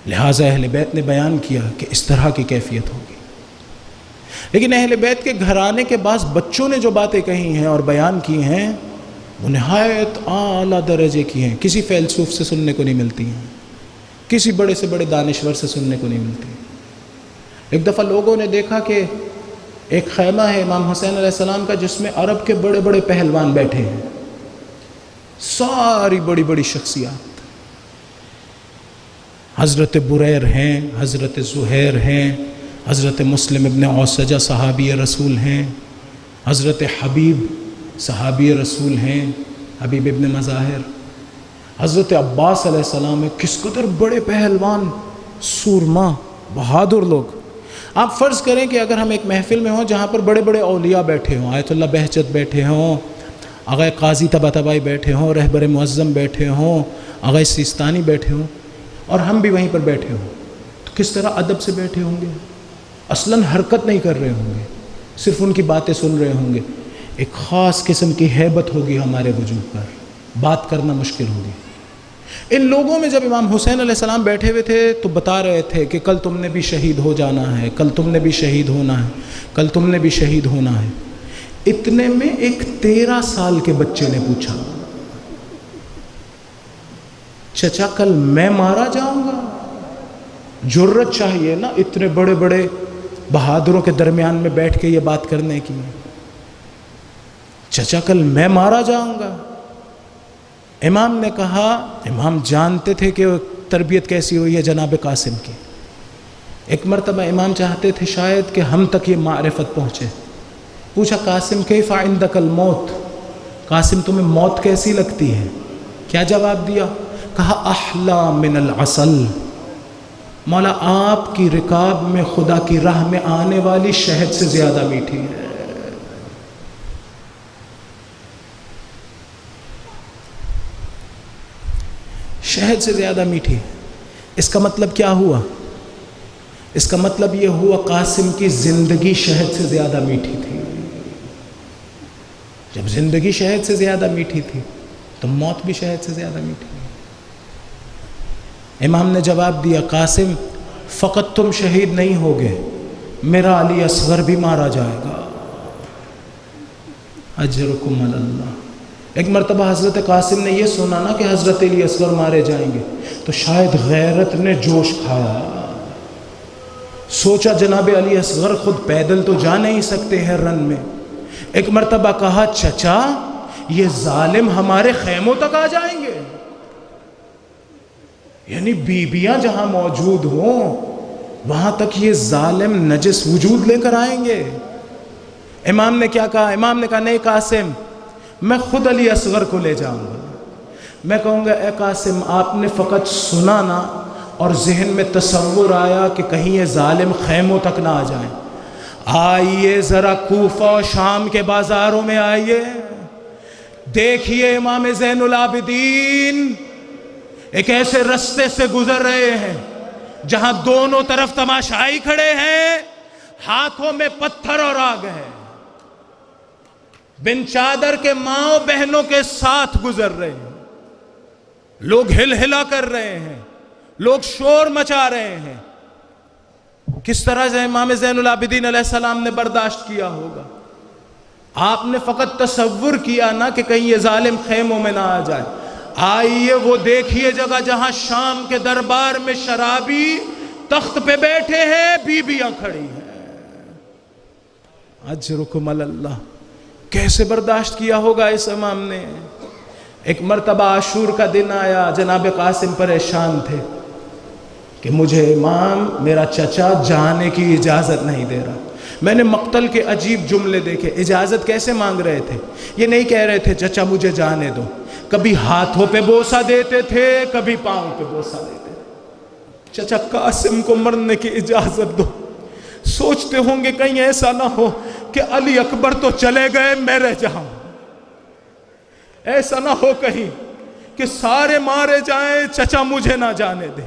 Speaker 1: لہٰذا اہل بیت نے بیان کیا کہ اس طرح کی کیفیت ہوگی۔ لیکن اہل بیت کے گھرانے کے بعض بچوں نے جو باتیں کہی ہیں اور بیان کی ہیں، وہ نہایت اعلیٰ درجے کی ہیں، کسی فیلسوف سے سننے کو نہیں ملتی ہیں، کسی بڑے سے بڑے دانشور سے سننے کو نہیں ملتی۔ ایک دفعہ لوگوں نے دیکھا کہ ایک خیمہ ہے امام حسین علیہ السلام کا، جس میں عرب کے بڑے بڑے پہلوان بیٹھے ہیں، ساری بڑی بڑی شخصیات، حضرت بریر ہیں، حضرت زہیر ہیں، حضرت مسلم ابن اوسجہ صحابی رسول ہیں، حضرت حبیب صحابی رسول ہیں، حبیب ابن مظاہر، حضرت عباس علیہ السلام ہے۔ کس قدر بڑے پہلوان، سورما، بہادر لوگ۔ آپ فرض کریں کہ اگر ہم ایک محفل میں ہوں جہاں پر بڑے بڑے اولیاء بیٹھے ہوں، آیت اللہ بہجت بیٹھے ہوں، آغا قاضی طباطبائی بیٹھے ہوں، رہبر معظم بیٹھے ہوں، آغا سیستانی بیٹھے ہوں، اور ہم بھی وہیں پر بیٹھے ہوں، تو کس طرح ادب سے بیٹھے ہوں گے؟ اصلاً حرکت نہیں کر رہے ہوں گے، صرف ان کی باتیں سن رہے ہوں گے۔ ایک خاص قسم کی ہیبت ہوگی ہمارے وجود پر، بات کرنا مشکل ہوگی۔ ان لوگوں میں جب امام حسین علیہ السلام بیٹھے ہوئے تھے تو بتا رہے تھے کہ کل تم نے بھی شہید ہو جانا ہے، کل تم نے بھی شہید ہونا ہے، کل تم نے بھی شہید ہونا ہے۔ اتنے میں ایک 13 سال کے بچے نے پوچھا، چچا کل میں مارا جاؤں گا؟ جرت چاہیے نا اتنے بڑے بڑے بہادروں کے درمیان میں بیٹھ کے یہ بات کرنے کی؟ چچا کل میں مارا جاؤں گا؟ امام نے کہا، امام جانتے تھے کہ تربیت کیسی ہوئی ہے جناب قاسم کی. ایک مرتبہ امام چاہتے تھے شاید کہ ہم تک یہ معرفت پہنچے. پوچھا قاسم کیف عندک الموت، قاسم تمہیں موت کیسی لگتی ہے؟ کیا جواب دیا؟ کہا احلا من العسل، مولا آپ کی رکاب میں خدا کی راہ میں آنے والی شہد سے زیادہ میٹھی ہے. شہد سے زیادہ میٹھی. اس کا مطلب کیا ہوا؟ اس کا مطلب یہ ہوا قاسم کی زندگی شہد سے زیادہ میٹھی تھی. جب زندگی شہد سے زیادہ میٹھی تھی تو موت بھی شہد سے زیادہ میٹھی. امام نے جواب دیا، قاسم فقط تم شہید نہیں ہوگے، میرا علی اصغر بھی مارا جائے گا. اجرکم علی اللہ. ایک مرتبہ حضرت قاسم نے یہ سنا نا کہ حضرت علی اصغر مارے جائیں گے تو شاید غیرت نے جوش کھایا. سوچا جناب علی اصغر خود پیدل تو جا نہیں سکتے ہیں رن میں. ایک مرتبہ کہا چچا یہ ظالم ہمارے خیموں تک آ جائیں گے، یعنی بیویاں جہاں موجود ہوں وہاں تک یہ ظالم نجس وجود لے کر آئیں گے. امام نے کیا کہا؟ امام نے کہا نہیں قاسم، میں خود علی اصغر کو لے جاؤں گا. میں کہوں گا اے قاسم آپ نے فقط سنا نا اور ذہن میں تصور آیا کہ کہیں یہ ظالم خیموں تک نہ آ جائیں. آئیے ذرا کوفہ و شام کے بازاروں میں آئیے، دیکھیے امام زین العابدین ایک ایسے رستے سے گزر رہے ہیں جہاں دونوں طرف تماشائی کھڑے ہیں، ہاتھوں میں پتھر اور آگ ہے، بن چادر کے ماں بہنوں کے ساتھ گزر رہے ہیں. لوگ ہل ہلا کر رہے ہیں، لوگ شور مچا رہے ہیں. کس طرح سے امام زین العابدین علیہ السلام نے برداشت کیا ہوگا؟ آپ نے فقط تصور کیا نا کہ کہیں یہ ظالم خیموں میں نہ آ جائے. آئیے وہ دیکھیے جگہ جہاں شام کے دربار میں شرابی تخت پہ بیٹھے ہیں، بیویاں کھڑی ہیں. اجرکم علی اللہ. کیسے برداشت کیا ہوگا اس امام نے؟ ایک مرتبہ عاشور کا دن آیا، جناب قاسم پریشان تھے کہ مجھے امام میرا چچا جانے کی اجازت نہیں دے رہا. میں نے مقتل کے عجیب جملے دیکھے. اجازت کیسے مانگ رہے تھے؟ یہ نہیں کہہ رہے تھے چچا مجھے جانے دو، کبھی ہاتھوں پہ بوسہ دیتے تھے، کبھی پاؤں پہ بوسہ دیتے تھے. چچا قاسم کو مرنے کی اجازت دو. سوچتے ہوں گے کہیں ایسا نہ ہو کہ علی اکبر تو چلے گئے میں رہ جاؤں، ایسا نہ ہو کہیں کہ سارے مارے جائیں چچا مجھے نہ جانے دے.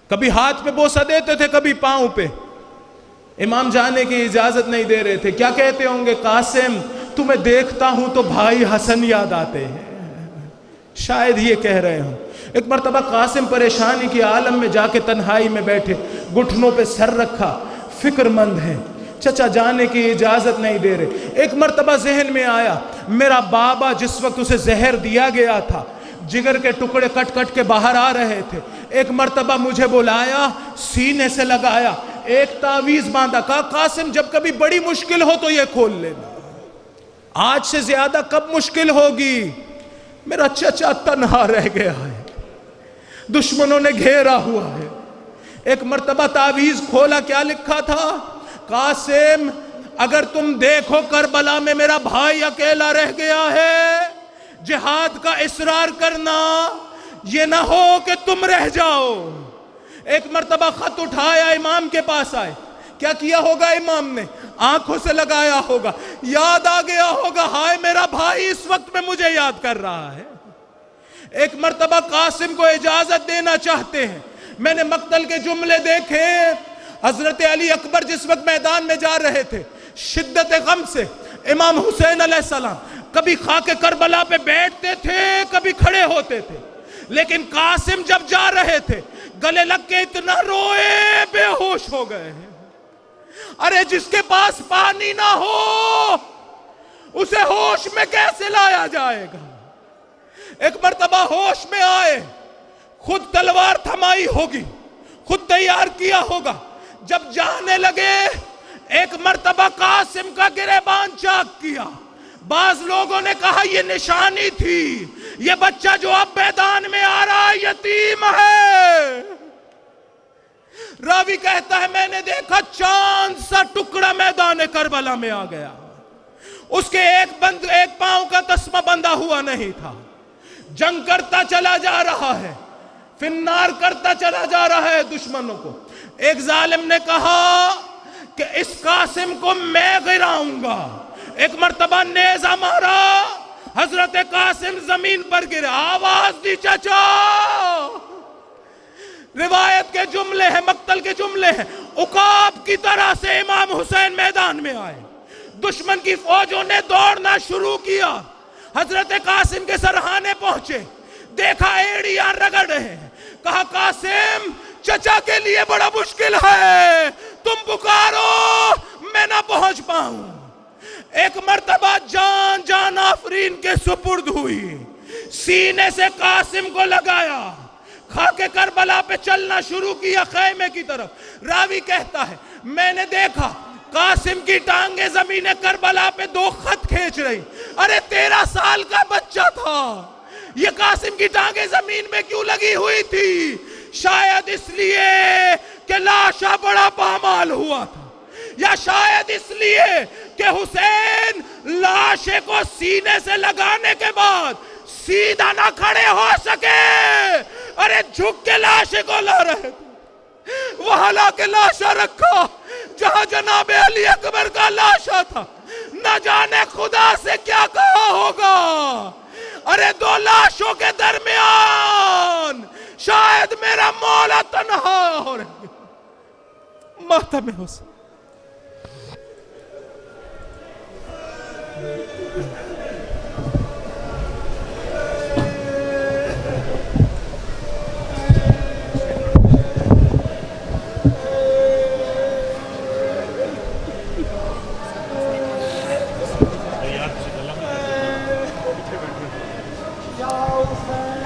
Speaker 1: کبھی ہاتھ پہ بوسہ دیتے تھے، کبھی پاؤں پہ. امام جانے کی اجازت نہیں دے رہے تھے. کیا کہتے ہوں گے؟ قاسم تمہیں دیکھتا ہوں تو بھائی حسن یاد آتے ہیں، شاید یہ کہہ رہے ہوں. ایک مرتبہ قاسم پریشانی کی عالم میں جا کے تنہائی میں بیٹھے، گھٹنوں پہ سر رکھا، فکر مند ہیں، چچا جانے کی اجازت نہیں دے رہے. ایک مرتبہ ذہن میں آیا میرا بابا جس وقت اسے زہر دیا گیا تھا، جگر کے ٹکڑے کٹ کٹ کے باہر آ رہے تھے. ایک مرتبہ مجھے بلایا، سینے سے لگایا، ایک تعویذ باندھا، کہا قاسم جب کبھی بڑی مشکل ہو تو یہ کھول لینا. آج سے زیادہ کب مشکل ہوگی؟ میرا چچا تنہا رہ گیا ہے، دشمنوں نے گھیرا ہوا ہے. ایک مرتبہ تعویذ کھولا، کیا لکھا تھا؟ قاسم اگر تم دیکھو کربلا میں میرا بھائی اکیلا رہ گیا ہے، جہاد کا اصرار کرنا، یہ نہ ہو کہ تم رہ جاؤ. ایک مرتبہ خط اٹھایا، امام کے پاس آئے. کیا کیا ہوگا امام نے؟ آنکھوں سے لگایا ہوگا، یاد آ گیا ہوگا ہائے میرا بھائی اس وقت میں مجھے یاد کر رہا ہے. ایک مرتبہ قاسم کو اجازت دینا چاہتے ہیں. میں نے مقتل کے جملے دیکھے. حضرت علی اکبر جس وقت میدان میں جا رہے تھے، شدت غم سے امام حسین علیہ السلام کبھی خاک کربلا پہ بیٹھتے تھے، کبھی کھڑے ہوتے تھے، لیکن قاسم جب جا رہے تھے گلے لگ کے اتنا روئے بے ہوش ہو گئے ہیں. ارے جس کے پاس پانی نہ ہو اسے ہوش میں کیسے لایا جائے گا؟ ایک مرتبہ ہوش میں آئے، خود تلوار تھمائی ہوگی، خود تیار کیا ہوگا، جب جانے لگے ایک مرتبہ قاسم کا گریبان چاک کیا. بعض لوگوں نے کہا یہ نشانی تھی، یہ بچہ جو اب میدان میں آ رہا ہے یتیم ہے. راوی کہتا ہے میں نے دیکھا چاند سا ٹکڑا میدان کربلا میں آ گیا. اس کے ایک پاؤں کا تسمہ بندھا ہوا نہیں تھا. جنگ کرتا چلا جا رہا ہے، فنار کرتا چلا جا رہا ہے دشمنوں کو. ایک ظالم نے کہا کہ اس قاسم کو میں گراؤں گا. ایک مرتبہ نیزہ مارا، حضرت قاسم زمین پر گرے. آواز دی چچا. روایت کے جملے ہیں، مقتل کے جملے ہیں. عقاب کی طرح سے امام حسین میدان میں آئے. دشمن کی فوجوں نے دوڑنا شروع کیا. حضرت قاسم کے سرحانے پہنچے، دیکھا ایڑیاں رگڑ رہے ہیں. کہا قاسم چچا کے لیے بڑا مشکل ہے، تم پکارو میں نہ پہنچ پاؤں. ایک مرتبہ جان آفرین کے سپرد ہوئی، سینے سے قاسم کو لگایا، خاک کربلا پہ چلنا شروع کیا خیمے کی طرف. راوی کہتا ہے میں نے دیکھا قاسم کی ٹانگیں زمین کربلا پہ 2 خط کھینچ رہی. ارے 13 سال کا بچہ تھا، یہ قاسم کی ٹانگیں زمین میں کیوں لگی ہوئی تھی؟ شاید اس لیے کہ لاشا بڑا پامال ہوا تھا، یا شاید اس لیے کہ حسین لاشے کو سینے سے لگانے کے بعد سیدھا نہ کھڑے ہو سکے. ارے جھک کے لاشے کو لا رہے تھے. وہاں لا کے لاشا رکھا جہاں جناب علی اکبر کا لاشا تھا. نہ جانے خدا سے کیا کہا ہوگا. ارے 2 لاشوں کے درمیان شاید میرا مولا تنہا ہو رہے. ماتم حسین.
Speaker 2: یا حسین